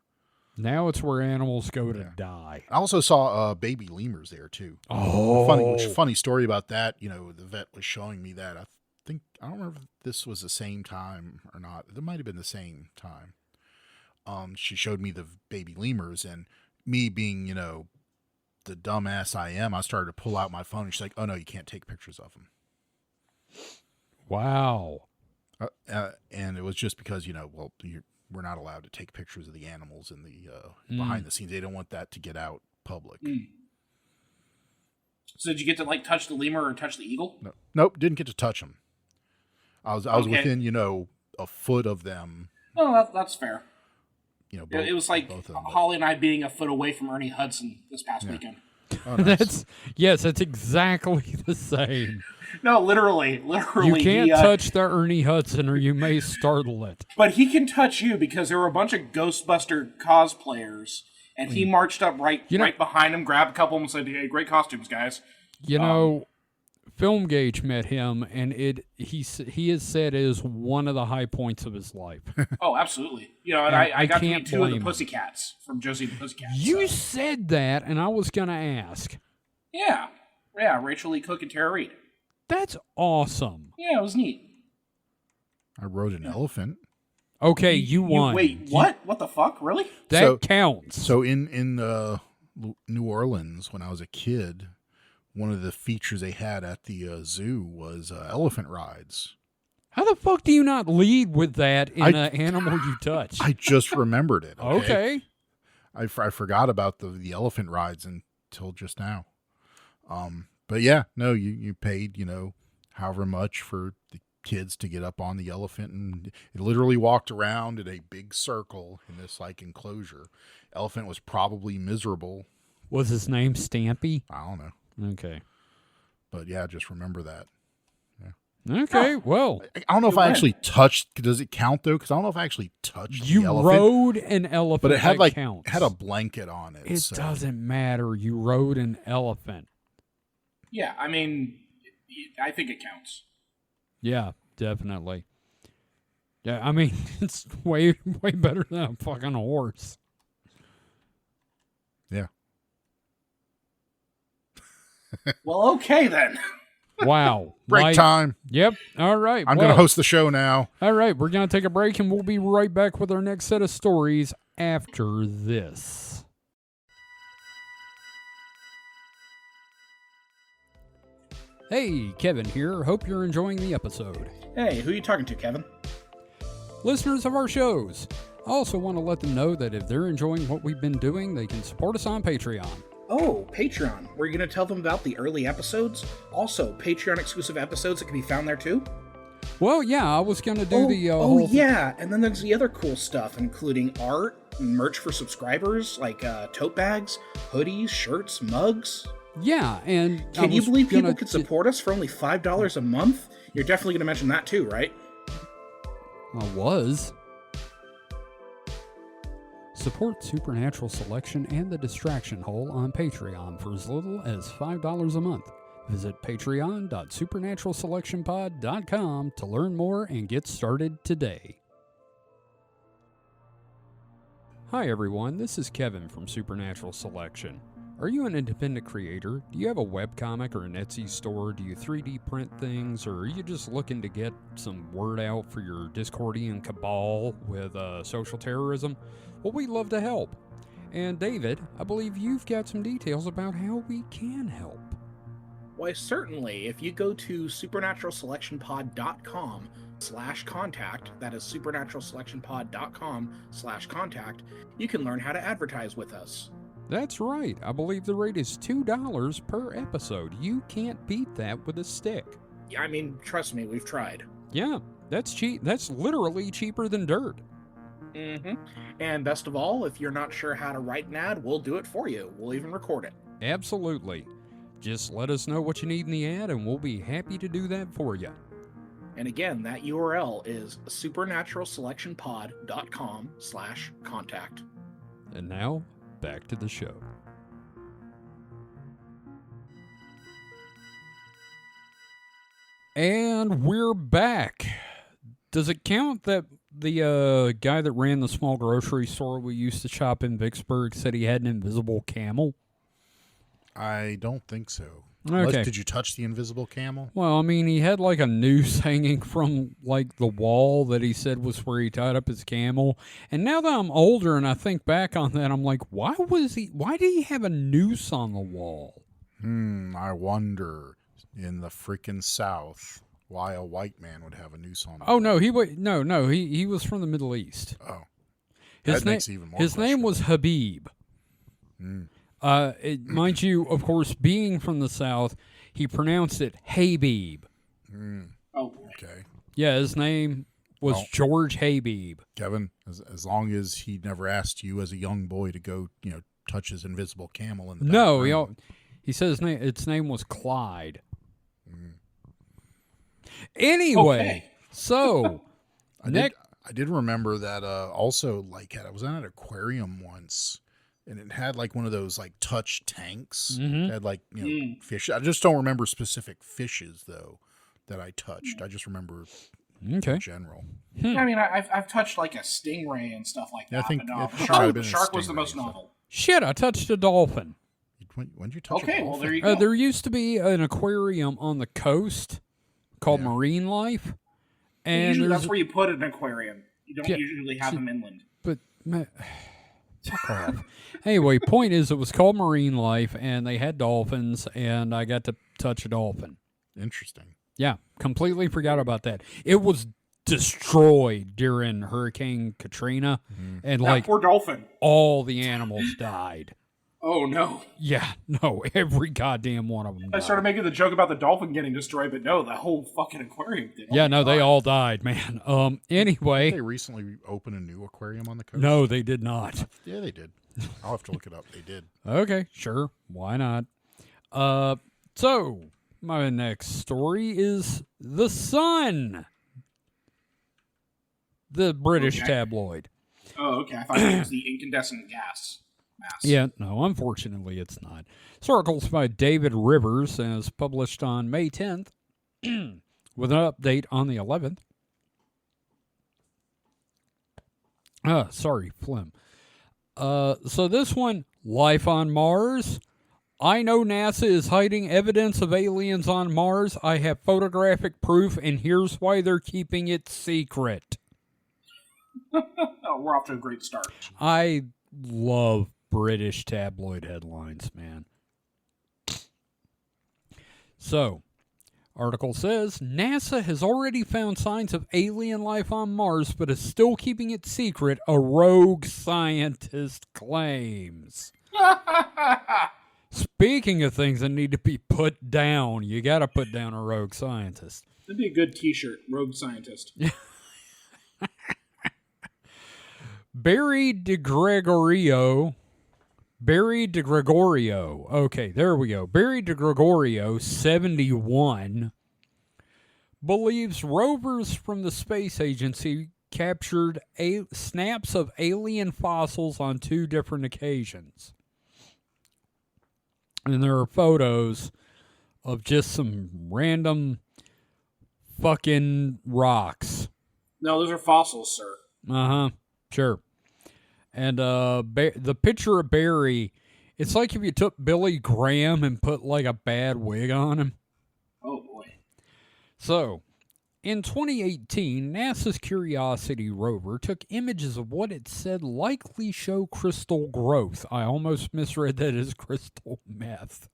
Now it's where animals go to Yeah. die. I also saw baby lemurs there too. Oh, Funny story about that. You know, the vet was showing me that. I don't remember if this was the same time or not. It might have been the same time. She showed me the baby lemurs, and me being, you know, the dumbass I am, I started to pull out my phone, and she's like, "Oh no, you can't take pictures of them." wow. And it was just because, you know, well, we're not allowed to take pictures of the animals in the behind the scenes. They don't want that to get out public. So did you get to like touch the lemur or touch the eagle? No, nope, didn't get to touch them. I was Okay. within, you know, a foot of them. Oh, that's fair. You know, It was like both of them, but- Holly and I being a foot away from Ernie Hudson this past weekend. Oh, nice. That's exactly the same. No, literally. You can't touch the Ernie Hudson or you may startle it. But he can touch you because there were a bunch of Ghostbuster cosplayers, and he marched up right behind him, grabbed a couple of them, and said, "Hey, great costumes, guys." You know, Film Gauge met him, and he has said it is one of the high points of his life. Oh, absolutely. You know, and And I got to can't meet two of the blame him. Pussycats from Josie and the Pussycats. You so. said that, and I was going to ask. Yeah, Rachel Lee Cook and Tara Reid. That's awesome. Yeah, it was neat. I rode an elephant. Okay, you won. Wait, what? What the fuck? Really? That counts. So in New Orleans, when I was a kid, one of the features they had at the zoo was elephant rides. How the fuck do you not lead with that in an animal you touch? I just remembered it. Okay. I forgot about the elephant rides until just now. But yeah, no, you paid, you know, however much for the kids to get up on the elephant, and it literally walked around in a big circle in this like enclosure. Elephant was probably miserable. Was his name Stampy? I don't know. Okay. But yeah, just remember that. Okay, well. I don't know if I actually touched. Does it count though? Because I don't know if I actually touched the You elephant. rode an elephant. But it had that counts. it had a blanket on it. It doesn't matter. You rode an elephant. Yeah, I mean, I think it counts. Yeah, definitely. Yeah, I mean, it's way better than a fucking horse. Yeah. Well, okay then. Wow. Break time. Yep. All right. I'm going to host the show now. All right. We're going to take a break, and we'll be right back with our next set of stories after this. Hey, Kevin here. Hope you're enjoying the episode. Hey, who are you talking to, Kevin? Listeners of our shows, I also want to let them know that if they're enjoying what we've been doing, they can support us on Patreon. Oh, Patreon. Were you going to tell them about the early episodes? Also, Patreon exclusive episodes that can be found there too? Well, yeah, I was going to do the Oh, yeah, and then there's the other cool stuff, including art, merch for subscribers, like tote bags, hoodies, shirts, mugs. Yeah, and Can you believe people could support us for only $5 a month? You're definitely going to mention that too, right? I was. Support Supernatural Selection and the Distraction Hole on Patreon for as little as $5 a month. Visit patreon.supernaturalselectionpod.com to learn more and get started today. Hi everyone, this is Kevin from Supernatural Selection. Are you an independent creator? Do you have a webcomic or an Etsy store? Do you 3D print things? Or are you just looking to get some word out for your Discordian cabal with social terrorism? Well, we'd love to help. And David, I believe you've got some details about how we can help. Why, certainly. If you go to supernaturalselectionpod.com/contact, that is supernaturalselectionpod.com/contact, you can learn how to advertise with us. That's right. I believe the rate is $2 per episode. You can't beat that with a stick. Yeah, I mean, trust me, we've tried. Yeah, that's cheap. That's literally cheaper than dirt. Mm-hmm. And best of all, if you're not sure how to write an ad, we'll do it for you. We'll even record it. Absolutely. Just let us know what you need in the ad, and we'll be happy to do that for you. And again, that URL is supernaturalselectionpod.com/contact. And now, back to the show. And we're back. Does it count that the guy that ran the small grocery store we used to shop in Vicksburg said he had an invisible camel? I don't think so. Okay. Did you touch the invisible camel? Well, I mean, he had like a noose hanging from like the wall that he said was where he tied up his camel. And now that I'm older and I think back on that, I'm like, why did he have a noose on the wall? I wonder in the freaking South why a white man would have a noose on. Oh no, he was from the Middle East. Oh, His that makes it even more. His name was Habib. Mind you, of course, being from the South, he pronounced it Habib. Oh, okay. Yeah, his name was George Habib. Kevin, as long as he never asked you as a young boy to go, touch his invisible camel in the No, background. he says its name was Clyde. Anyway, so I did remember that also, like, I was in an aquarium once, and it had like one of those like touch tanks. It had like fish. I just don't remember specific fishes though that I touched. I just remember in general. I mean, I've touched like a stingray and stuff like that. I think but it might have been the a shark was the stingray, most so. novel. Shit, I touched a dolphin. When did you touch? Okay, a well dolphin? there you go. There used to be an aquarium on the coast called Marine Life, and Usually there's that's where you put an aquarium. You don't usually have them inland. but. Fuck off. Anyway, point is, it was called Marine Life, and they had dolphins, and I got to touch a dolphin. Interesting. Yeah, completely forgot about that. It was destroyed during Hurricane Katrina, and That poor dolphin. all the animals died. Oh no! Yeah, no, every goddamn one of them died. I started making the joke about the dolphin getting destroyed, but no, the whole fucking aquarium did. Yeah, no, they all died, man. Anyway. They recently opened a new aquarium on the coast. No, they did not. Yeah, they did. I'll have to look it up. They did. Okay, sure. Why not? So, my next story is The Sun, the British tabloid. Oh, okay. I thought it was the incandescent gas mass. Yeah, no, unfortunately it's not. This article's by David Rivers and is published on May 10th with an update on the 11th. Sorry, phlegm. So this one, life on Mars. I know NASA is hiding evidence of aliens on Mars. I have photographic proof, and here's why they're keeping it secret. Oh, we're off to a great start. I love British tabloid headlines, man. So, article says, NASA has already found signs of alien life on Mars, but is still keeping it secret, a rogue scientist claims. Speaking of things that need to be put down, you got to put down a rogue scientist. That'd be a good T-shirt, rogue scientist. Barry DeGregorio. Okay, there we go. Barry DeGregorio, 71, believes rovers from the space agency captured snaps of alien fossils on 2 different occasions. And there are photos of just some random fucking rocks. No, those are fossils, sir. Uh-huh. Sure. And the picture of Barry, it's like if you took Billy Graham and put like a bad wig on him. Oh, boy. So, in 2018, NASA's Curiosity rover took images of what it said likely show crystal growth. I almost misread that as crystal meth.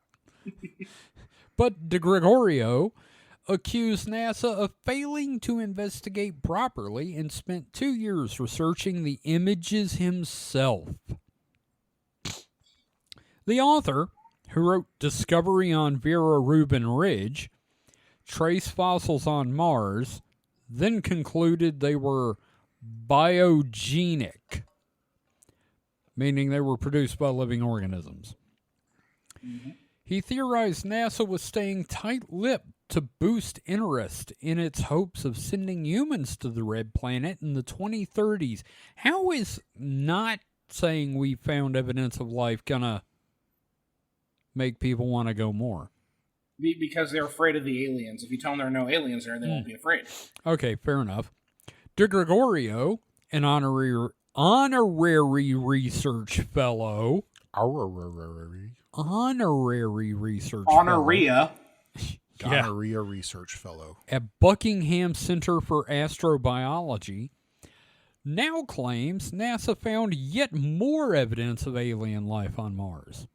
But DeGregorio accused NASA of failing to investigate properly and spent 2 years researching the images himself. The author, who wrote Discovery on Vera Rubin Ridge, traced fossils on Mars, then concluded they were biogenic, meaning they were produced by living organisms. Mm-hmm. He theorized NASA was staying tight-lipped to boost interest in its hopes of sending humans to the Red Planet in the 2030s. How is not saying we found evidence of life gonna make people want to go more? Because they're afraid of the aliens. If you tell them there are no aliens there, they won't be afraid. Okay, fair enough. De Gregorio, an honorary research fellow. Honorary research Honoria. Gonorrhea research fellow at Buckingham Center for Astrobiology, now claims NASA found yet more evidence of alien life on Mars.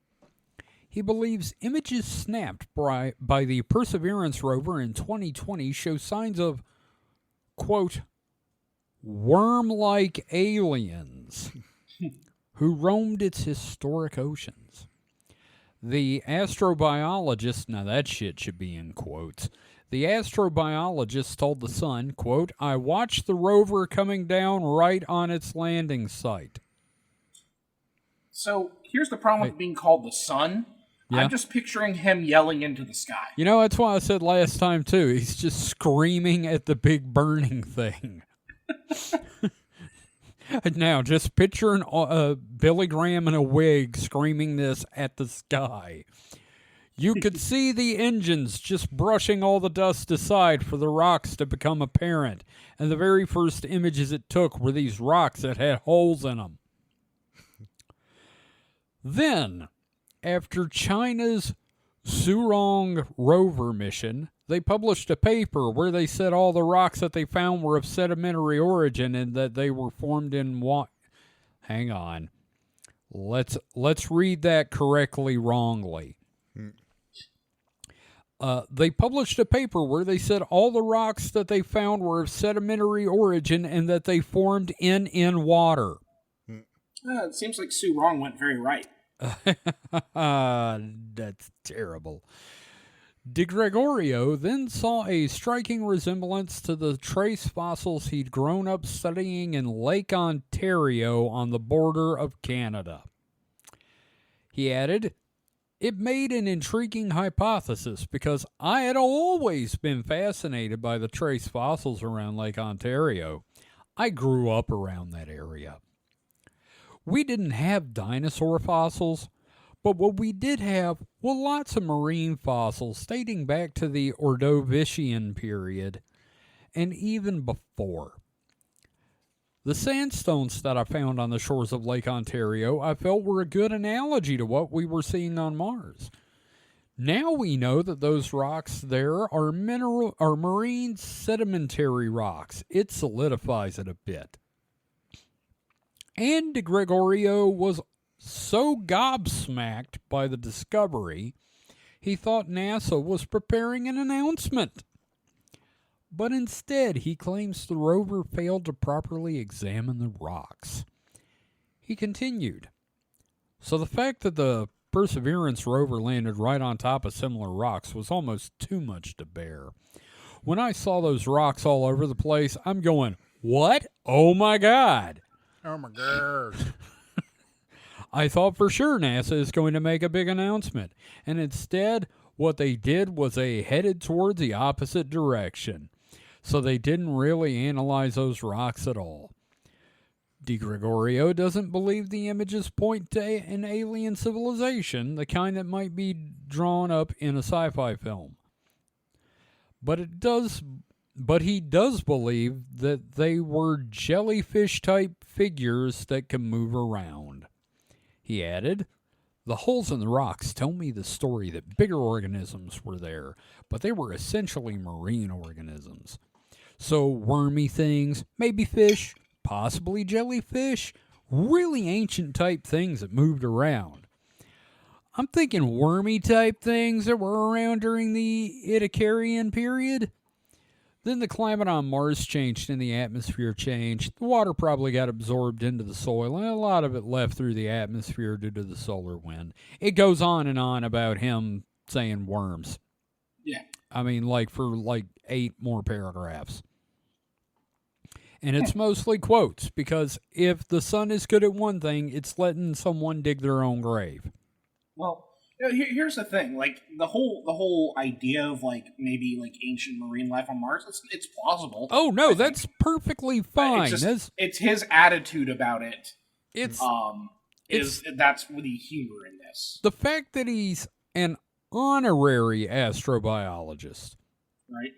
He believes images snapped by the Perseverance rover in 2020 show signs of, quote, worm-like aliens who roamed its historic oceans. The astrobiologist, now that shit should be in quotes, the astrobiologist told The Sun, quote, I watched the rover coming down right on its landing site. So here's the problem with being called the Sun. Yeah. I'm just picturing him yelling into the sky. You know, that's why I said last time, too. He's just screaming at the big burning thing. Now, just picture Billy Graham in a wig screaming this at the sky. You could see the engines just brushing all the dust aside for the rocks to become apparent. And the very first images it took were these rocks that had holes in them. Then, after China's Zhurong rover mission, they published a paper where they said all the rocks that they found were of sedimentary origin and that they were formed in what? Hang on. Let's read that correctly wrongly. They published a paper where they said all the rocks that they found were of sedimentary origin and that they formed in water. It seems like Sue Wrong went very right. That's terrible. De Gregorio then saw a striking resemblance to the trace fossils he'd grown up studying in Lake Ontario on the border of Canada. He added, it made an intriguing hypothesis because I had always been fascinated by the trace fossils around Lake Ontario. I grew up around that area. We didn't have dinosaur fossils, but what we did have were lots of marine fossils dating back to the Ordovician period and even before. The sandstones that I found on the shores of Lake Ontario I felt were a good analogy to what we were seeing on Mars. Now we know that those rocks there are marine sedimentary rocks. It solidifies it a bit. And De Gregorio was so gobsmacked by the discovery, he thought NASA was preparing an announcement. But instead, he claims the rover failed to properly examine the rocks. He continued, so the fact that the Perseverance rover landed right on top of similar rocks was almost too much to bear. When I saw those rocks all over the place, I'm going, what? Oh my God. Oh my God. I thought for sure NASA is going to make a big announcement, and instead, what they did was they headed towards the opposite direction. So they didn't really analyze those rocks at all. De Gregorio doesn't believe the images point to an alien civilization, the kind that might be drawn up in a sci-fi film. But he does believe that they were jellyfish-type figures that can move around. He added, the holes in the rocks tell me the story that bigger organisms were there, but they were essentially marine organisms. So wormy things, maybe fish, possibly jellyfish, really ancient type things that moved around. I'm thinking wormy type things that were around during the Idicarian period. Then the climate on Mars changed and the atmosphere changed. The water probably got absorbed into the soil, and a lot of it left through the atmosphere due to the solar wind. It goes on and on about him saying worms. Yeah. I mean, for 8 more paragraphs. And it's mostly quotes, because if the sun is good at one thing, it's letting someone dig their own grave. Well, here's the thing. The whole idea of maybe ancient marine life on Mars, it's plausible. Oh no, that's perfectly fine. It's his attitude about it. That's the humor in this. The fact that he's an honorary astrobiologist. Right.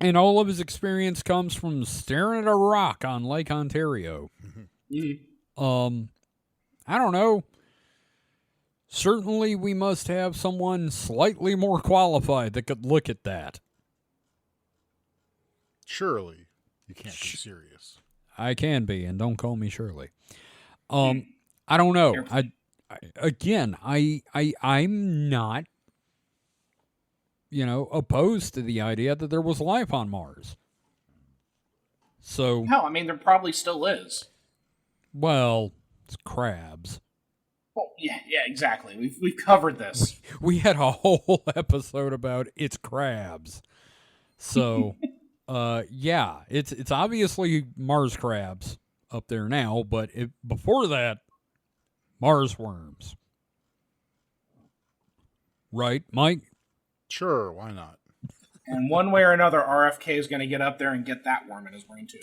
And all of his experience comes from staring at a rock on Lake Ontario. I don't know. Certainly we must have someone slightly more qualified that could look at that. Surely you can't be serious. I can be, and don't call me Shirley. I don't know. I'm not, opposed to the idea that there was life on Mars. So, Hell, I mean, there probably still is. well, it's crabs. Well, yeah, exactly. We've covered this. We had a whole episode about it's crabs. So, yeah, it's obviously Mars crabs up there now, but before that, Mars worms. Right, Mike? Sure, why not? And one way or another, RFK is going to get up there and get that worm in his brain, too.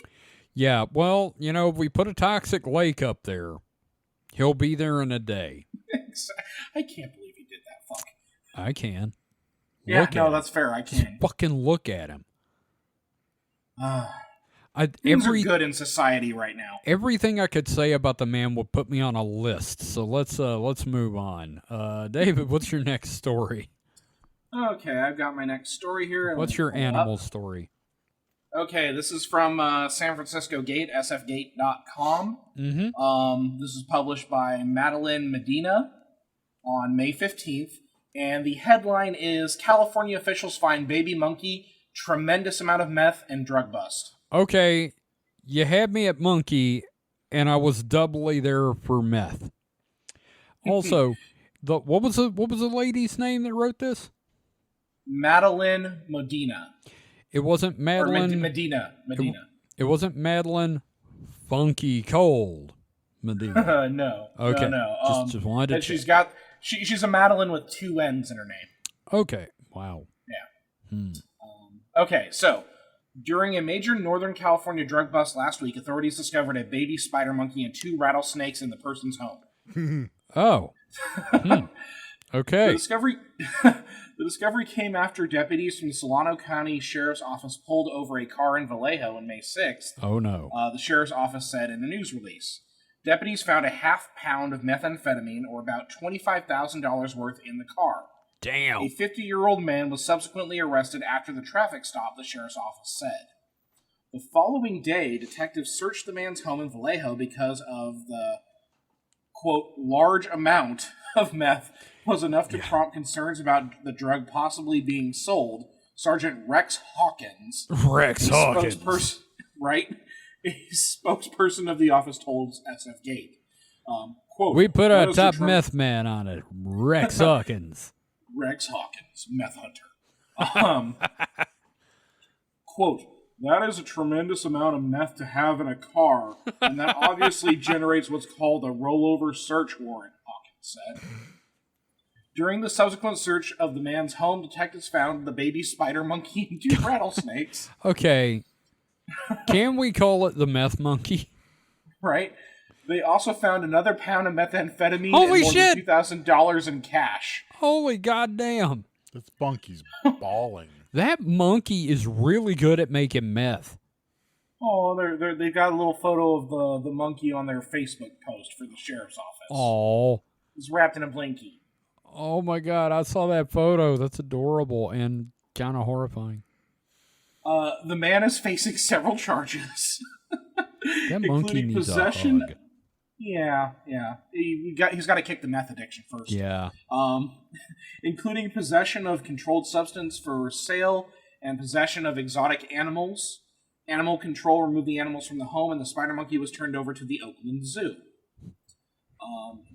Yeah, well, if we put a toxic lake up there, he'll be there in a day. I can't believe he did that. Fuck. I can. Yeah, Look at him. that's fair. I can. Fucking look at him. Things are good in society right now. Everything I could say about the man would put me on a list. So let's move on. David, what's your next story? Okay, I've got my next story here. What's your animal story? Okay, this is from San Francisco Gate, sfgate.com. Mm-hmm. This is published by Madeline Medina on May 15th. And the headline is, California officials find baby monkey, tremendous amount of meth, and drug bust. Okay, you had me at monkey, and I was doubly there for meth. Also, what was the lady's name that wrote this? Madeline Medina. It wasn't Madeline. Medina. It wasn't Madeline Funky Cold Medina. No. Okay. No. Just wanted to and check. she's a Madeline with two N's in her name. Okay. Wow. Yeah. Okay, so during a major Northern California drug bust last week, authorities discovered a baby spider monkey and 2 rattlesnakes in the person's home. Oh. Okay. The discovery came after deputies from the Solano County Sheriff's Office pulled over a car in Vallejo on May 6th. Oh, no. The Sheriff's Office said in a news release. Deputies found a half pound of methamphetamine, or about $25,000 worth, in the car. Damn. A 50-year-old man was subsequently arrested after the traffic stop, the Sheriff's Office said. The following day, detectives searched the man's home in Vallejo because of the, quote, large amount of meth was enough to prompt concerns about the drug possibly being sold. Sergeant Rex Hawkins. Right? A spokesperson of the office told SF Gate. Quote, we put our top meth man on it, Rex Hawkins. Rex Hawkins, meth hunter. Quote, that is a tremendous amount of meth to have in a car, and that obviously generates what's called a rollover search warrant, Hawkins said. During the subsequent search of the man's home, detectives found the baby spider monkey and 2 rattlesnakes. Okay. Can we call it the meth monkey? Right. They also found another pound of methamphetamine Holy and more shit! than $2,000 in cash. Holy goddamn. This monkey's bawling. That monkey is really good at making meth. Oh, they got a little photo of the monkey on their Facebook post for the sheriff's office. Oh. He's wrapped in a blankie. Oh my god, I saw that photo. That's adorable and kind of horrifying. The man is facing several charges. That monkey needs possession. a hug. Yeah. He's got to kick the meth addiction first. Yeah. Including possession of controlled substance for sale and possession of exotic animals. Animal control removed the animals from the home, and the spider monkey was turned over to the Oakland Zoo.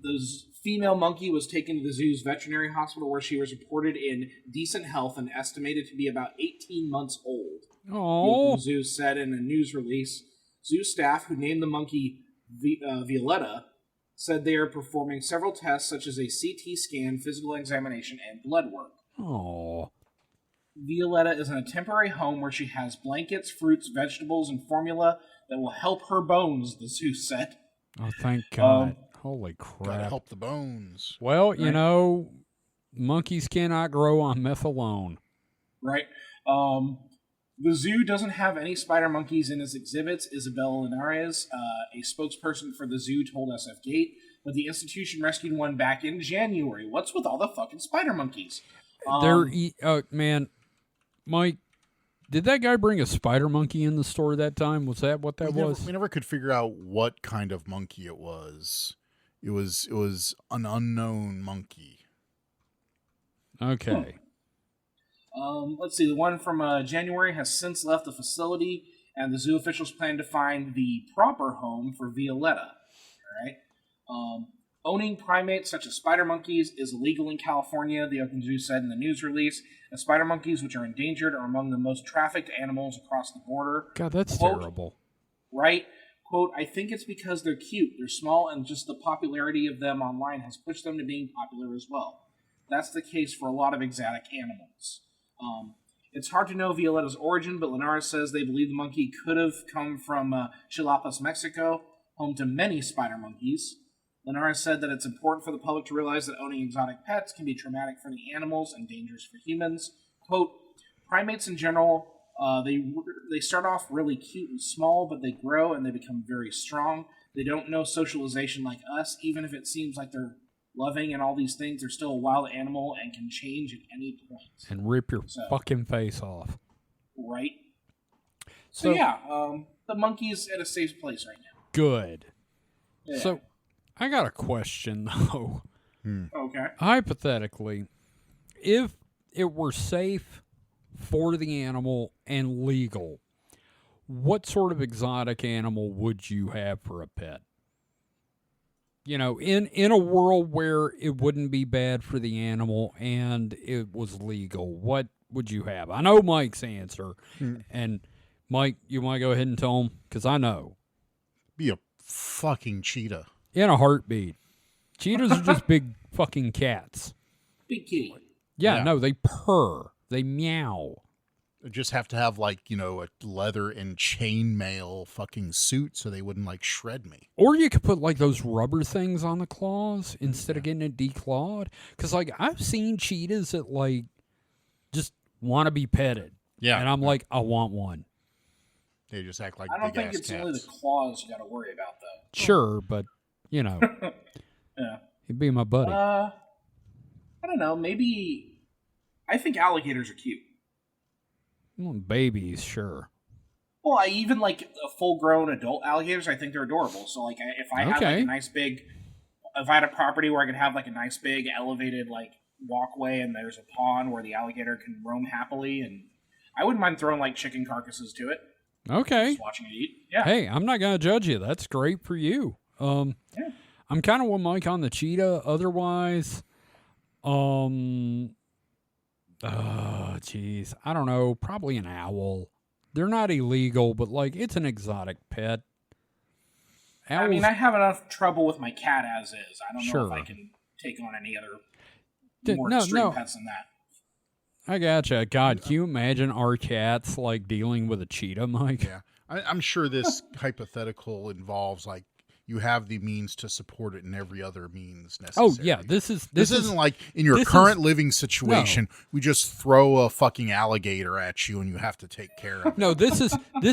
The female monkey was taken to the zoo's veterinary hospital, where she was reported in decent health and estimated to be about 18 months old. The Oakland Zoo said in a news release. Zoo staff, who named the monkey Violetta, said they are performing several tests, such as a CT scan, physical examination, and blood work. Oh. Violetta is in a temporary home where she has blankets, fruits, vegetables, and formula that will help her bones, the zoo said. Oh, thank God. Holy crap. Gotta help the bones. Well, monkeys cannot grow on meth alone. Right. The zoo doesn't have any spider monkeys in its exhibits, Isabel Linares, a spokesperson for the zoo, told SF Gate, but the institution rescued one back in January. What's with all the fucking spider monkeys? Man, Mike, did that guy bring a spider monkey in the store that time? Was that what that was? We never could figure out what kind of monkey it was. It was an unknown monkey. Okay. Let's see. The one from January has since left the facility, and the zoo officials plan to find the proper home for Violetta. All right. Owning primates such as spider monkeys is illegal in California, the Oakland Zoo said in the news release. And spider monkeys, which are endangered, are among the most trafficked animals across the border. God, that's Quote, terrible. Right? Quote, I think it's because they're cute. They're small, and just the popularity of them online has pushed them to being popular as well. That's the case for a lot of exotic animals. It's hard to know Violetta's origin, but Linares says they believe the monkey could have come from Chiapas, Mexico, home to many spider monkeys. Linares said that it's important for the public to realize that owning exotic pets can be traumatic for the animals and dangerous for humans. Quote, primates in general, they start off really cute and small, but they grow and they become very strong. They don't know socialization like us. Even if it seems like they're loving and all these things, they're still a wild animal and can change at any point. And rip your fucking face off. Right? So yeah, the monkey's at a safe place right now. Good. Yeah. So, I got a question, though. Okay. Hypothetically, if it were safe for the animal and legal, what sort of exotic animal would you have for a pet? You know, in a world where it wouldn't be bad for the animal and it was legal, what would you have? I know Mike's answer. And, Mike, you want to go ahead and tell him? Because I know. Be a fucking cheetah. In a heartbeat. Cheetahs are just big fucking cats. Big kitty. Yeah, Yeah. no, they purr. They meow. Just have to have like, a leather and chainmail fucking suit so they wouldn't like shred me. Or you could put like those rubber things on the claws instead of getting it declawed. Because like I've seen cheetahs that like just want to be petted. Yeah. And I'm like, I want one. They just act like I don't big think ass it's cats. only the claws you got to worry about, though. Sure, but Yeah. he'd be my buddy. I don't know. Maybe. I think alligators are cute. Babies, sure. Well, I even like full-grown adult alligators. I think they're adorable. So, like, if I had like a nice big, if I had a property where I could have like a nice big elevated like walkway, and there's a pond where the alligator can roam happily, and I wouldn't mind throwing like chicken carcasses to it. Okay. Just watching it eat. Yeah. Hey, I'm not gonna judge you. That's great for you. Yeah. I'm kind of with Mike on the cheetah. Otherwise, oh, jeez. I don't know. Probably an owl. They're not illegal, but, like, it's an exotic pet. Owls, I mean, I have enough trouble with my cat as is. I don't know if Sure. I can take on any other D- more no, extreme no. pets than that. I gotcha. God, can you imagine our cats, like, dealing with a cheetah, Mike? Yeah. I'm sure this hypothetical involves like you have the means to support it in every other means necessary. Oh, yeah. This isn't like in your this current is- living situation, we just throw a fucking alligator at you and you have to take care of it. No, this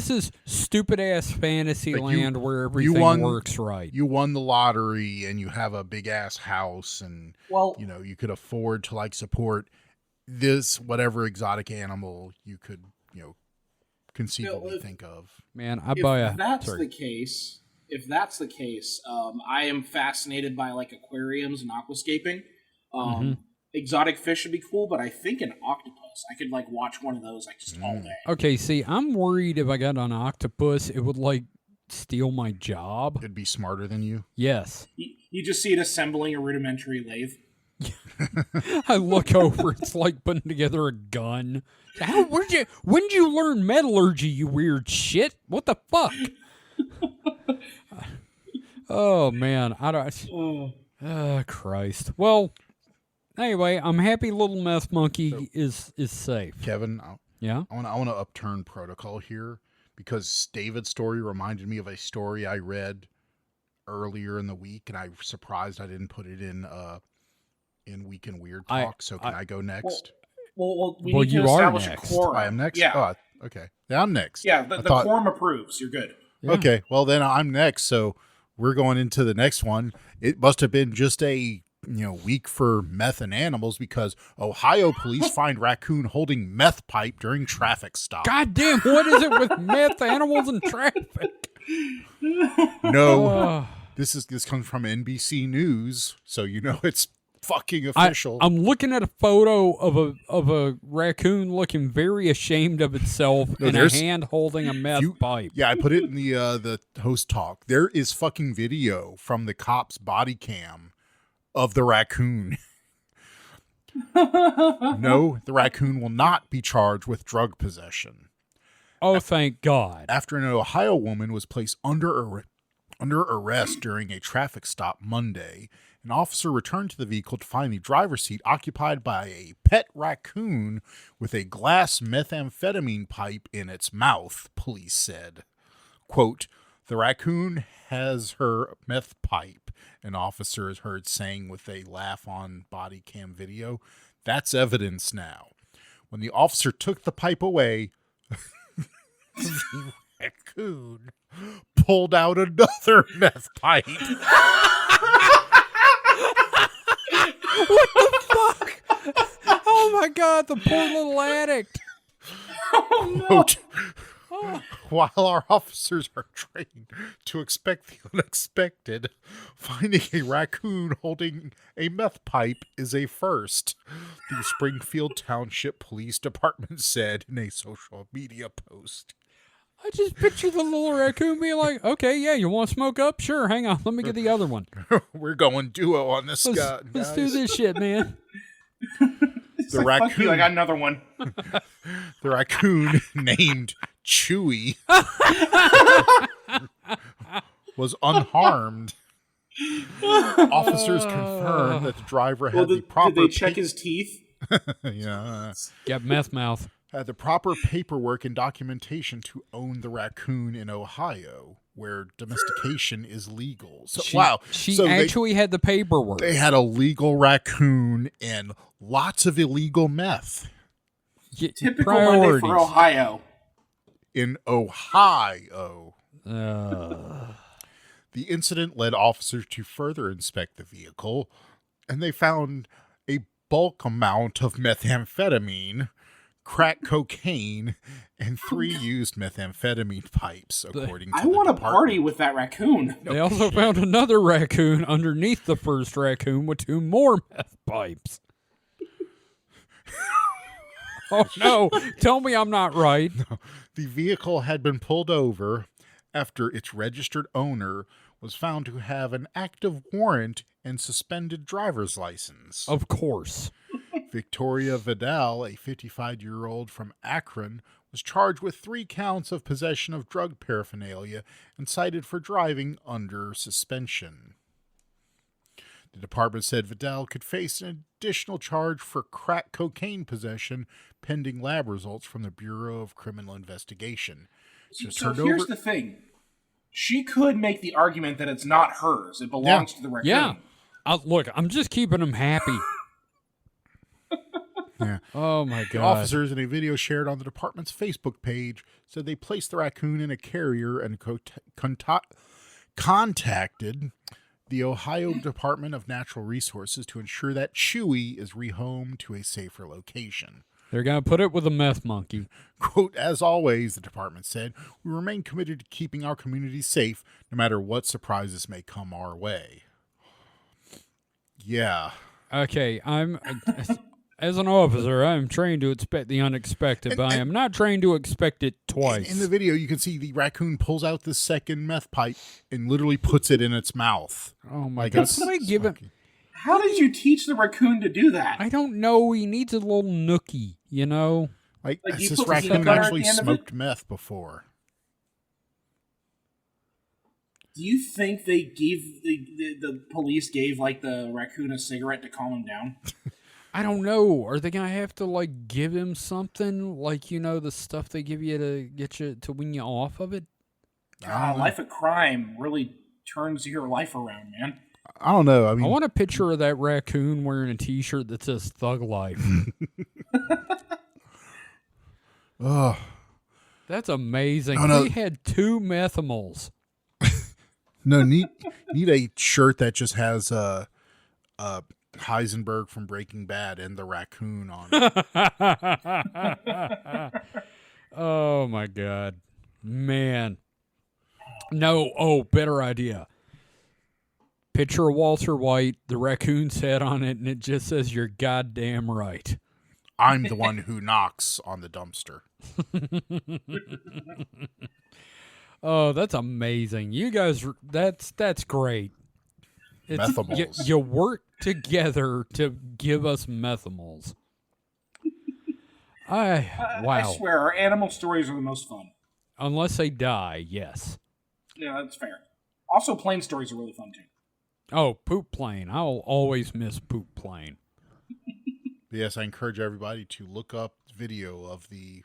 is stupid-ass fantasy Like you- land where you everything won- works right. You won the lottery and you have a big ass house and Well, you could afford to like support this whatever exotic animal you could, conceivably if- think of. Man, I buy a... if that's sorry. the case, I am fascinated by like aquariums and aquascaping. Mm-hmm. Exotic fish would be cool, but I think an octopus. I could like watch one of those like just all day. Okay, see, I'm worried if I got an octopus, it would, like, steal my job. It'd be smarter than you. Yes. You just see it assembling a rudimentary lathe. I look over, it's like putting together a gun. When did you learn metallurgy, you weird shit? What the fuck? Oh, man. I don't... Oh, Christ. Well, anyway, I'm happy little meth monkey is safe. Kevin, Yeah? I want to upturn protocol here because David's story reminded me of a story I read earlier in the week, and I'm surprised I didn't put it in Week in Weird Talk. So can I go next? Well, we Well, need you to are establish next. a quorum. I am next? Yeah. Oh, okay. Yeah, I'm next. Yeah, the quorum approves. You're good. Yeah. Okay, well then I'm next. So we're going into the next one. It must have been just a week for meth and animals because Ohio police find raccoon holding meth pipe during traffic stop. God damn, what is it with meth, animals, and traffic? No, this comes from NBC News, so it's fucking official. I'm looking at a photo of a raccoon looking very ashamed of itself and a there's- hand holding a meth pipe. Yeah, I put it in the host talk. There is fucking video from the cop's body cam of the raccoon. No, the raccoon will not be charged with drug possession. Oh, thank God. After an Ohio woman was placed under arrest during a traffic stop Monday, an officer returned to the vehicle to find the driver's seat occupied by a pet raccoon with a glass methamphetamine pipe in its mouth, police said. Quote, "The raccoon has her meth pipe," an officer is heard saying with a laugh on body cam video. "That's evidence now." When the officer took the pipe away, the raccoon pulled out another meth pipe. What the fuck? Oh my God, the poor little addict. Quote, "While our officers are trained to expect the unexpected, finding a raccoon holding a meth pipe is a first," the Springfield Township Police Department said in a social media post. I just picture the little raccoon being like, okay, yeah, you want to smoke up? Sure, hang on, let me get the other one. We're going duo on this guy. Let's do this shit, man. The Fuck you, I got another one. The raccoon named Chewy was unharmed. Officers confirmed that the driver had the proper. Did they check his teeth? Yeah, Got meth mouth. had the proper paperwork and documentation to own the raccoon in Ohio, where domestication is legal. So She so actually had the paperwork. they had a legal raccoon and lots of illegal meth Typical Monday for Ohio. in Ohio. The incident led officers to further inspect the vehicle, and they found a bulk amount of methamphetamine, crack cocaine, and 3 used methamphetamine pipes, according to I the want to department. party with that raccoon. They also found another raccoon underneath the first raccoon with 2 more meth pipes. Oh no, tell me I'm not right. The vehicle had been pulled over after its registered owner was found to have an active warrant and suspended driver's license. Of course. Victoria Vidal, a 55-year-old from Akron, was charged with 3 counts of possession of drug paraphernalia and cited for driving under suspension. The department said Vidal could face an additional charge for crack cocaine possession pending lab results from the Bureau of Criminal Investigation. So here's the thing. She could make the argument that it's not hers. It belongs to the raccoon. Yeah. Look, I'm just keeping them happy. Yeah. Oh my The God. officers in a video shared on the department's Facebook page said they placed the raccoon in a carrier and contacted the Ohio Department of Natural Resources to ensure that Chewy is rehomed to a safer location. They're going to put it with a meth monkey. Quote, "As always," the department said, "we remain committed to keeping our community safe no matter what surprises may come our way." Yeah. Okay, as an officer, I'm trained to expect the unexpected, but I am not trained to expect it twice. In the video, you can see the raccoon pulls out the second meth pipe and literally puts it in its mouth. Oh my Like, God. it's Somebody give it. fucking- How did you teach the raccoon to do that? I don't know. He needs a little nookie, you know? Like you this put the raccoon peanut butter at actually the end of smoked meth before. Do you think they gave the police gave like the raccoon a cigarette to calm him down? I don't know. Are they going to have to, like, give him something? Like, you know, the stuff they give you to get you to wean you off of it? Life of crime really turns your life around, man. I don't know. I mean, I want a picture of that raccoon wearing a T-shirt that says "Thug Life." Oh, That's amazing. No. We had 2 methimals. no, need a shirt that just has Heisenberg from Breaking Bad and the raccoon on it. Oh my God, man. No, better idea. Picture of Walter White, the raccoon's head on it, and it just says, "You're goddamn right." I'm the one who knocks on the dumpster. Oh, that's amazing. You guys, that's great. Methimals. You work together to give us methimals. Wow. I swear, our animal stories are the most fun. Unless they die, yes. Yeah, that's fair. Also, plane stories are really fun, too. Oh, poop plane. I'll always miss poop plane. Yes, I encourage everybody to look up video of the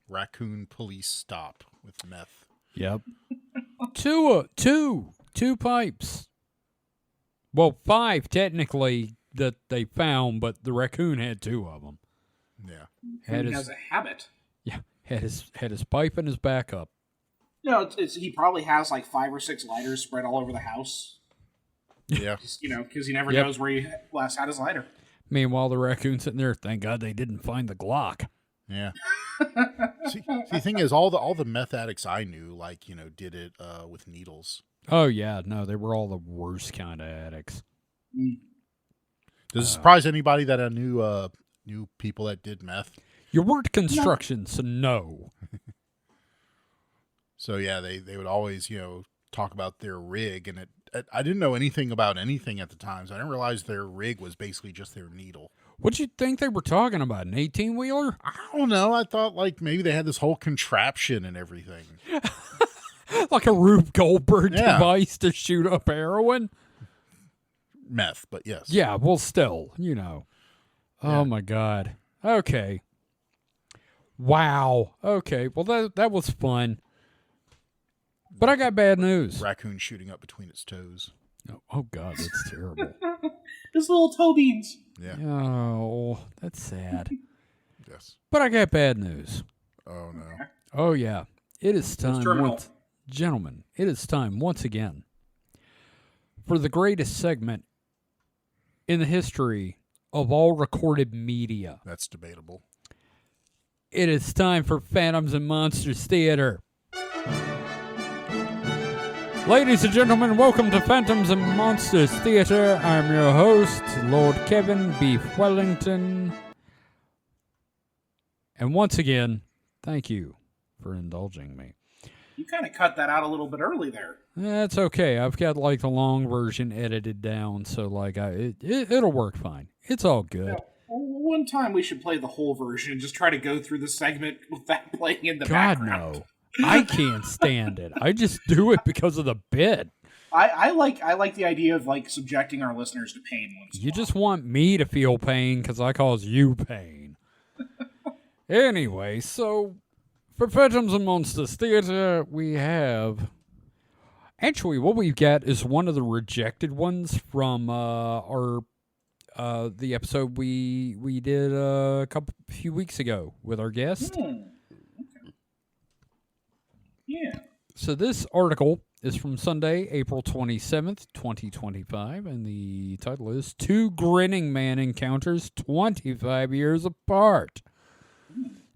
raccoon police stop with meth. Yep. Two pipes. Well, 5 technically that they found, but the raccoon had 2 of them. Yeah. He has a habit. Yeah, had his pipe and his backup. No, he probably has like 5 or 6 lighters spread all over the house. Yeah. Just, because he never knows where he last had his lighter. Meanwhile, the raccoon's sitting there, thank God they didn't find the Glock. Yeah. see, the thing is, all the meth addicts I knew, did it with needles. Oh, yeah, no, they were all the worst kind of addicts. Does it surprise anybody that I knew people that did meth? You worked construction, so no. So yeah, they would always talk about their rig, and I didn't know anything about anything at the time, so I didn't realize their rig was basically just their needle. What'd you think they were talking about? An 18-wheeler? I don't know. I thought maybe they had this whole contraption and everything. Like a Rube Goldberg device to shoot up heroin? Meth, but yes. Yeah, well, still, Oh, my God. Okay. Wow. Okay, well, that was fun. But I got bad news. Raccoon shooting up between its toes. Oh God, that's terrible. His little toe beans. Yeah. Oh, that's sad. Yes. But I got bad news. Oh, no. Oh, yeah. It is time, gentlemen, it is time once again for the greatest segment in the history of all recorded media. That's debatable. It is time for Phantoms and Monsters Theater. Ladies and gentlemen, welcome to Phantoms and Monsters Theater. I'm your host, Lord Kevin Beef Wellington. And once again, thank you for indulging me. You kind of cut that out a little bit early there. That's okay. I've got the long version edited down, so it'll work fine. It's all good. Yeah. One time we should play the whole version and just try to go through the segment with that playing in the God, background. no. I can't stand it. I just do it because of the bit. I like the idea of subjecting our listeners to pain once. You just want me to feel pain because I cause you pain. Anyway, so for Phantoms and Monsters Theater, we have... Actually, what we've got is one of the rejected ones from the episode we did a few weeks ago with our guest. Okay. Yeah. So this article is from Sunday, April 27th, 2025, and the title is Two Grinning Man Encounters 25 Years Apart.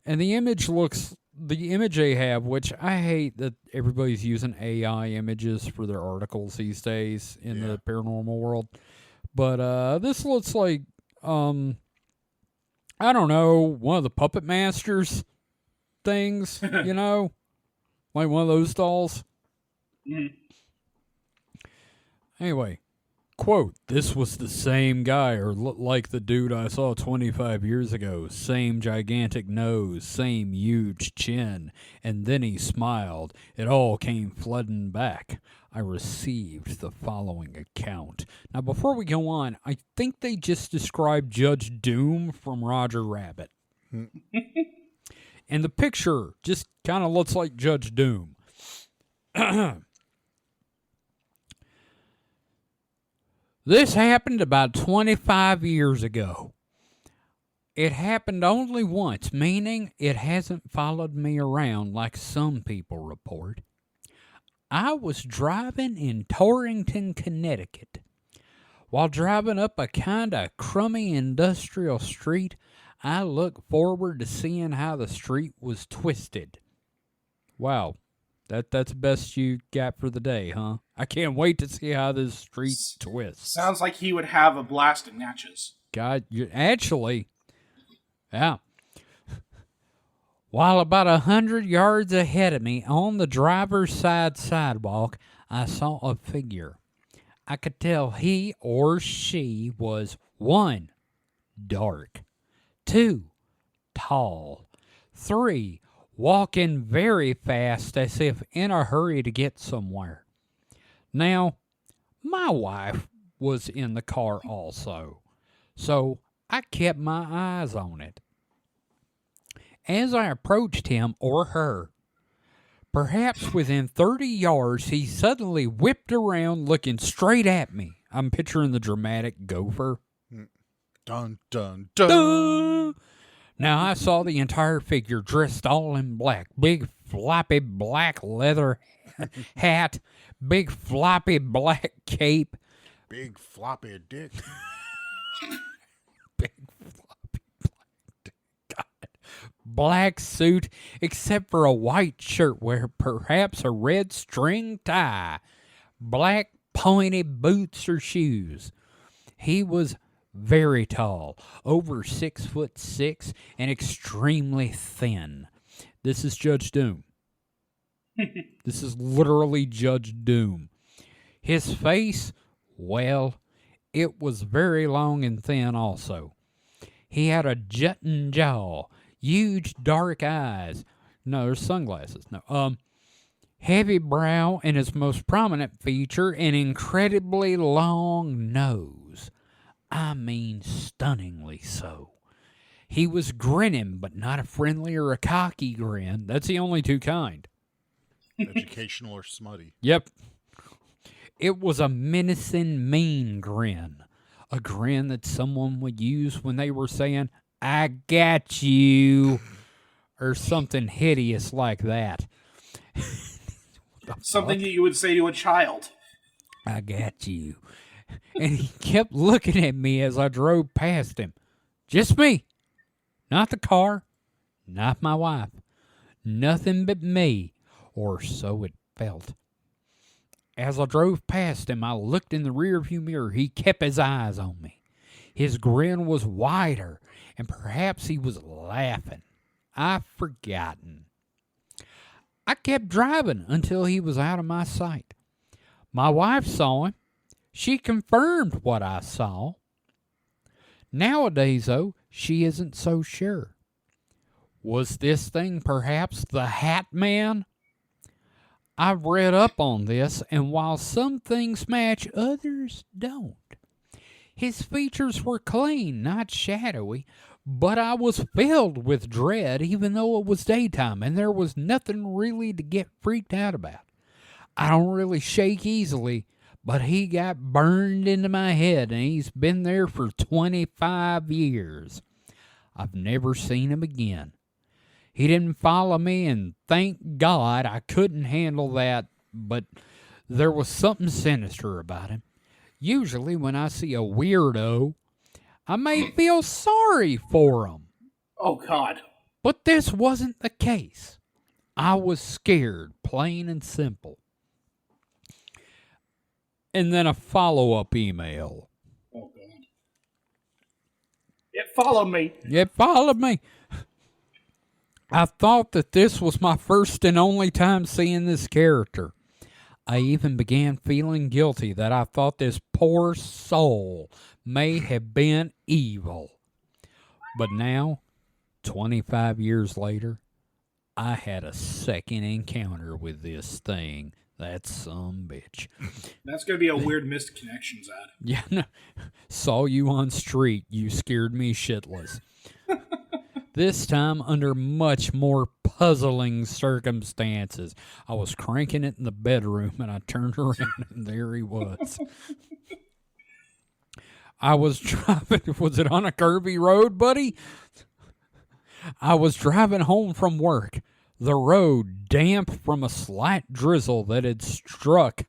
And the image they have, which I hate that everybody's using AI images for their articles these days in the paranormal world. But this looks like, I don't know, one of the Puppet Masters things, like one of those dolls. Mm-hmm. Anyway, quote, "This was the same guy or looked like the dude I saw 25 years ago. Same gigantic nose, same huge chin. And then he smiled. It all came flooding back. I received the following account." Now, before we go on, I think they just described Judge Doom from Roger Rabbit. And the picture just kind of looks like Judge Doom. This happened about 25 years ago. It happened only once, meaning it hasn't followed me around like some people report. I was driving in Torrington, Connecticut. While driving up a kind of crummy industrial street, I looked forward to seeing how the street was twisted. Wow, that's the best you got for the day, huh? I can't wait to see how this street twists. Sounds like he would have a blast at Natchez. God, you actually, yeah. While about 100 yards ahead of me on the driver's side sidewalk, I saw a figure. I could tell he or she was 1, dark, 2, tall, 3, walking very fast as if in a hurry to get somewhere. Now, my wife was in the car also, so I kept my eyes on it. As I approached him or her, perhaps within 30 yards, he suddenly whipped around looking straight at me. I'm picturing the dramatic gopher. Dun, dun, dun. Duh! Now I saw the entire figure dressed all in black. Big floppy black leather hat, big floppy black cape. Big floppy dick. Big floppy black dick. God. Black suit, except for a white shirt with perhaps a red string tie. Black pointy boots or shoes. He was very tall, over 6'6", and extremely thin. This is Judge Doom. This is literally Judge Doom. His face, well, it was very long and thin also. He had a jutting jaw, huge dark eyes. No, there's sunglasses. No, heavy brow, and his most prominent feature, an incredibly long nose. I mean, stunningly so. He was grinning, but not a friendly or a cocky grin. That's the only two kind. Educational or smutty. Yep. It was a menacing, mean grin. A grin that someone would use when they were saying, "I got you," or something hideous like that. Something that you would say to a child. I got you. And he kept looking at me as I drove past him. Just me. Not the car. Not my wife. Nothing but me. Or so it felt. As I drove past him, I looked in the rearview mirror. He kept his eyes on me. His grin was wider, and perhaps he was laughing. I've forgotten. I kept driving until he was out of my sight. My wife saw him. She confirmed what I saw. Nowadays, though, she isn't so sure. Was this thing perhaps the Hat Man? I've read up on this, and while some things match, others don't. His features were clean, not shadowy, but I was filled with dread even though it was daytime, and there was nothing really to get freaked out about. I don't really shake easily, but he got burned into my head, and he's been there for 25 years. I've never seen him again. He didn't follow me, and thank God I couldn't handle that, but there was something sinister about him. Usually when I see a weirdo, I may feel sorry for him. Oh, God. But this wasn't the case. I was scared, plain and simple. And then a follow-up email. Oh, God. It followed me. It followed me. I thought that this was my first and only time seeing this character. I even began feeling guilty that I thought this poor soul may have been evil. But now, 25 years later, I had a second encounter with this thing. That sumbitch. That's going to be a weird missed connection, Zad. Yeah, no. Saw you on street. You scared me shitless. This time under much more puzzling circumstances. I was cranking it in the bedroom, and I turned around, and there he was. I was driving. Was it on a curvy road, buddy? I was driving home from work. The road damp from a slight drizzle that had struck.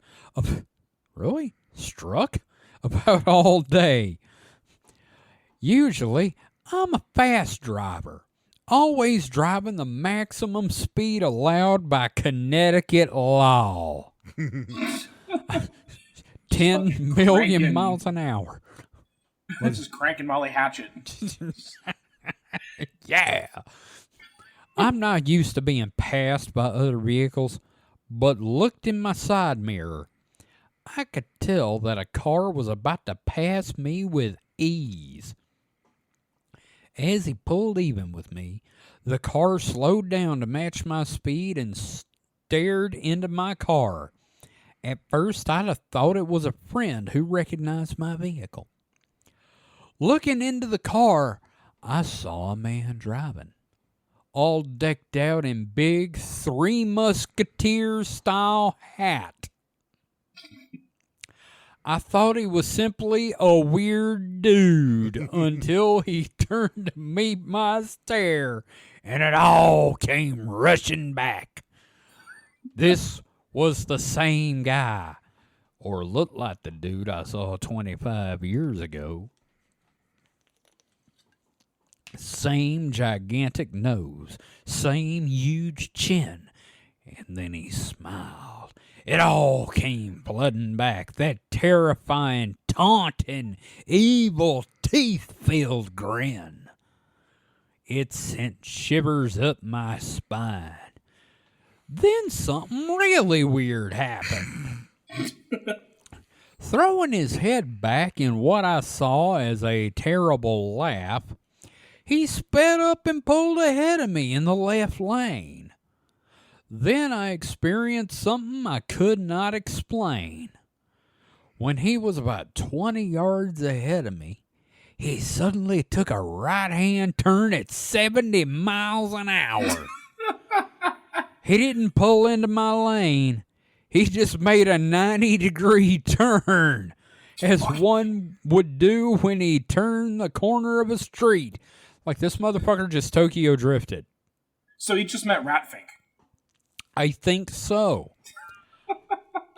Really? Struck? About all day. Usually, I'm a fast driver, always driving the maximum speed allowed by Connecticut law. 10 million miles an hour. This is cranking Molly Hatchet. Yeah. I'm not used to being passed by other vehicles, but looked in my side mirror. I could tell that a car was about to pass me with ease. As he pulled even with me, the car slowed down to match my speed and stared into my car. At first, I'd have thought it was a friend who recognized my vehicle. Looking into the car, I saw a man driving, all decked out in big Three Musketeers style hat. I thought he was simply a weird dude until he turned to meet my stare, and it all came rushing back. This was the same guy, or looked like the dude I saw 25 years ago. Same gigantic nose, same huge chin, and then he smiled. It all came flooding back, that terrifying, taunting, evil, teeth-filled grin. It sent shivers up my spine. Then something really weird happened. Throwing his head back in what I saw as a terrible laugh, he sped up and pulled ahead of me in the left lane. Then I experienced something I could not explain. When he was about 20 yards ahead of me, he suddenly took a right-hand turn at 70 miles an hour. He didn't pull into my lane. He just made a 90-degree turn, as one would do when he turned the corner of a street. Like this motherfucker just Tokyo drifted. So he just met Ratfink. I think so.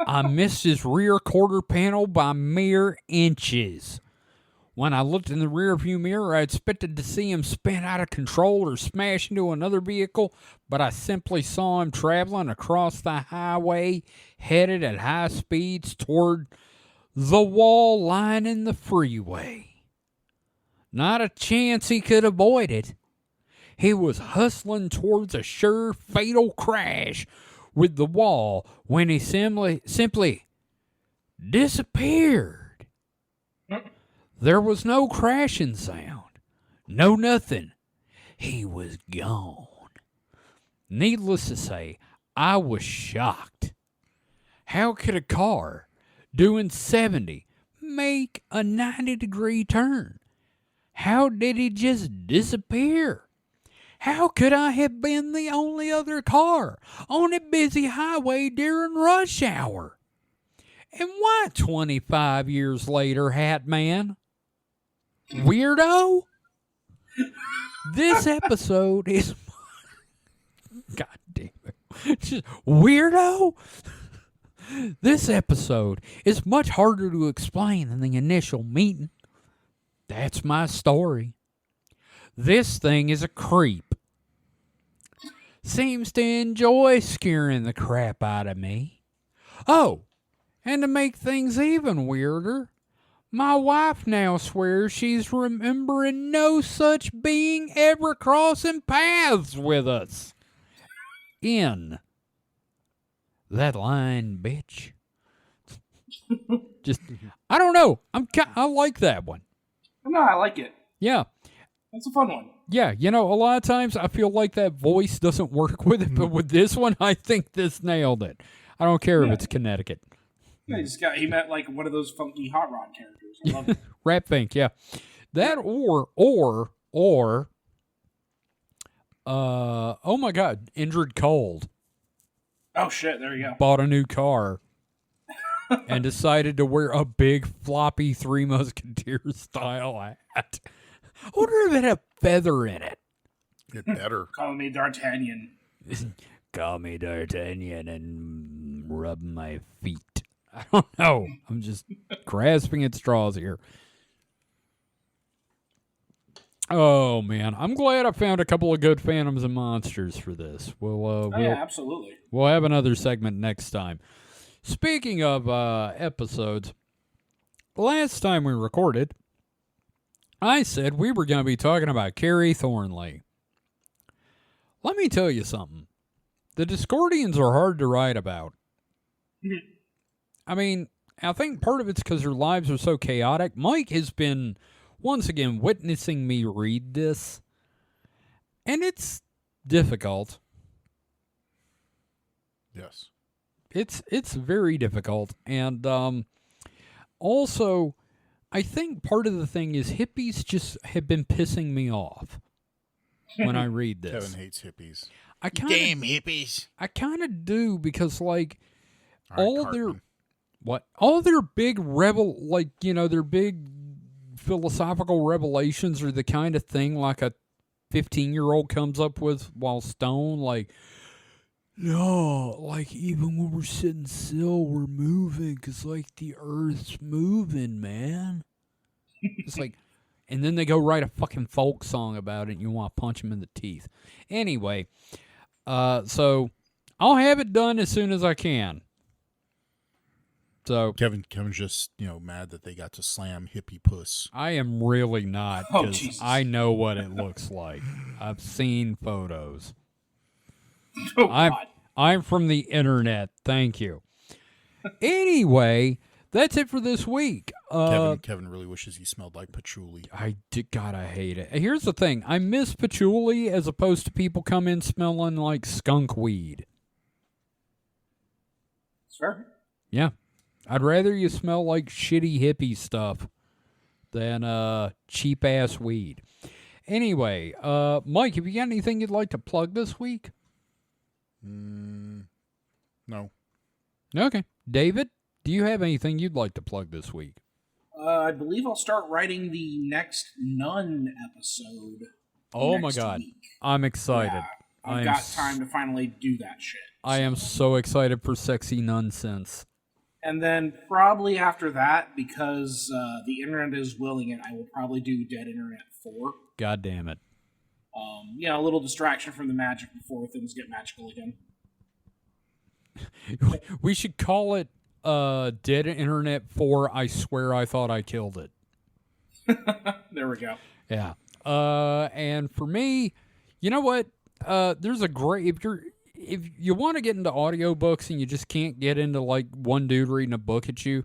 I missed his rear quarter panel by mere inches. When I looked in the rearview mirror, I expected to see him spin out of control or smash into another vehicle, but I simply saw him traveling across the highway, headed at high speeds toward the wall lining the freeway. Not a chance he could avoid it. He was hustling towards a sure fatal crash with the wall when he simply disappeared. There was no crashing sound. No nothing. He was gone. Needless to say, I was shocked. How could a car doing 70 make a 90-degree turn? How did he just disappear? How could I have been the only other car on a busy highway during rush hour? And why 25 years later, Hat Man? Weirdo? This episode is... God damn it. Just, weirdo? This episode is much harder to explain than the initial meeting. That's my story. This thing is a creep. Seems to enjoy scaring the crap out of me. Oh, and to make things even weirder, my wife now swears she's remembering no such being ever crossing paths with us. In that line, bitch. Just, I don't know. I like that one. No, I like it. Yeah. That's a fun one. Yeah, a lot of times I feel like that voice doesn't work with it, but with this one, I think this nailed it. I don't care if it's Connecticut. Yeah, he met like one of those funky hot rod characters. I love it. Ratfink, yeah. That or, oh my God, injured cold. Oh shit, there you go. Bought a new car. and decided to wear a big floppy Three Musketeers style hat. I wonder if it had a feather in it. It better. Call me D'Artagnan. Call me D'Artagnan and rub my feet. I don't know. I'm just grasping at straws here. Oh, man. I'm glad I found a couple of good Phantoms and Monsters for this. Yeah, absolutely. We'll have another segment next time. Speaking of episodes, last time we recorded, I said we were going to be talking about Carrie Thornley. Let me tell you something. The Discordians are hard to write about. I mean, I think part of it's because their lives are so chaotic. Mike has been, once again, witnessing me read this, and it's difficult. Yes. It's very difficult, and also, I think part of the thing is hippies just have been pissing me off when I read this. Kevin hates hippies. Damn hippies. I kind of do because, like, All right, all their big their big philosophical revelations are the kind of thing like a 15-year-old comes up with while stoned, like, no, like, even when we're sitting still, we're moving because, like, the earth's moving, man. It's like, and then they go write a fucking folk song about it and you want to punch them in the teeth. Anyway, so I'll have it done as soon as I can. So Kevin's just, mad that they got to slam hippie puss. I am really not, Oh, because Jesus. I know what it looks like. I've seen photos. Oh, God. I'm from the internet. Thank you. Anyway, that's it for this week. Kevin really wishes he smelled like patchouli. God, I hate it. Here's the thing. I miss patchouli as opposed to people come in smelling like skunk weed. Sure. Yeah. I'd rather you smell like shitty hippie stuff than cheap-ass weed. Anyway, Mike, have you got anything you'd like to plug this week? No. Okay. David, do you have anything you'd like to plug this week? I believe I'll start writing the next Nun episode. Oh, my next God. week. I'm excited. Yeah, I've got time to finally do that shit. I am so excited for sexy nonsense. And then probably after that, because the internet is willing it, I will probably do Dead Internet 4. God damn it. A little distraction from the magic before things get magical again. We should call it Dead Internet 4, I Swear I Thought I Killed It. There we go. Yeah. And for me, you know what? There's a great... If you want to get into audiobooks and you just can't get into, like, one dude reading a book at you,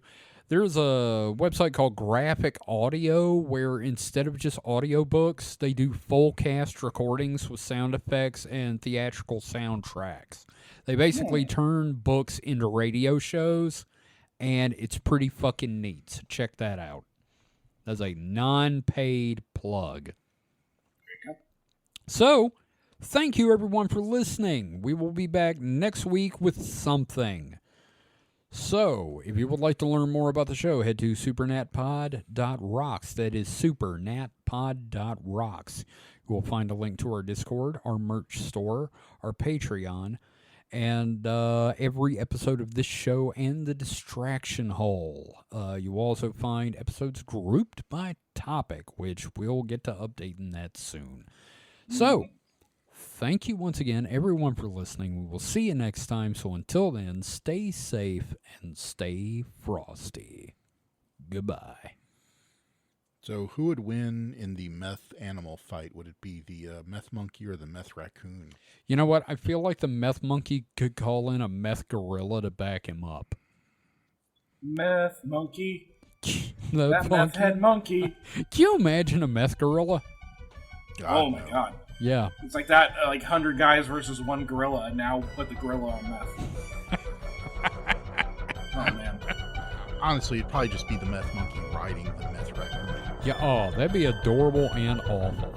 there's a website called Graphic Audio where instead of just audiobooks, they do full cast recordings with sound effects and theatrical soundtracks. They basically turn books into radio shows, and it's pretty fucking neat. So check that out. That's a non-paid plug. There you go. So, thank you everyone for listening. We will be back next week with something. So, if you would like to learn more about the show, head to supernatpod.rocks. That is supernatpod.rocks. You will find a link to our Discord, our merch store, our Patreon, and every episode of this show and the Distraction Hole. You will also find episodes grouped by topic, which we'll get to updating that soon. So, thank you once again, everyone, for listening. We will see you next time. So until then, stay safe and stay frosty. Goodbye. So who would win in the meth animal fight? Would it be the meth monkey or the meth raccoon? You know what? I feel like the meth monkey could call in a meth gorilla to back him up. Meth monkey. The That meth head monkey. Can you imagine a meth gorilla? God, Oh my no. God. Yeah. It's like that, 100 guys versus one gorilla, and now put the gorilla on meth. Oh, man. Honestly, it'd probably just be the meth monkey riding the meth raccoon. Yeah. Oh, that'd be adorable and awful.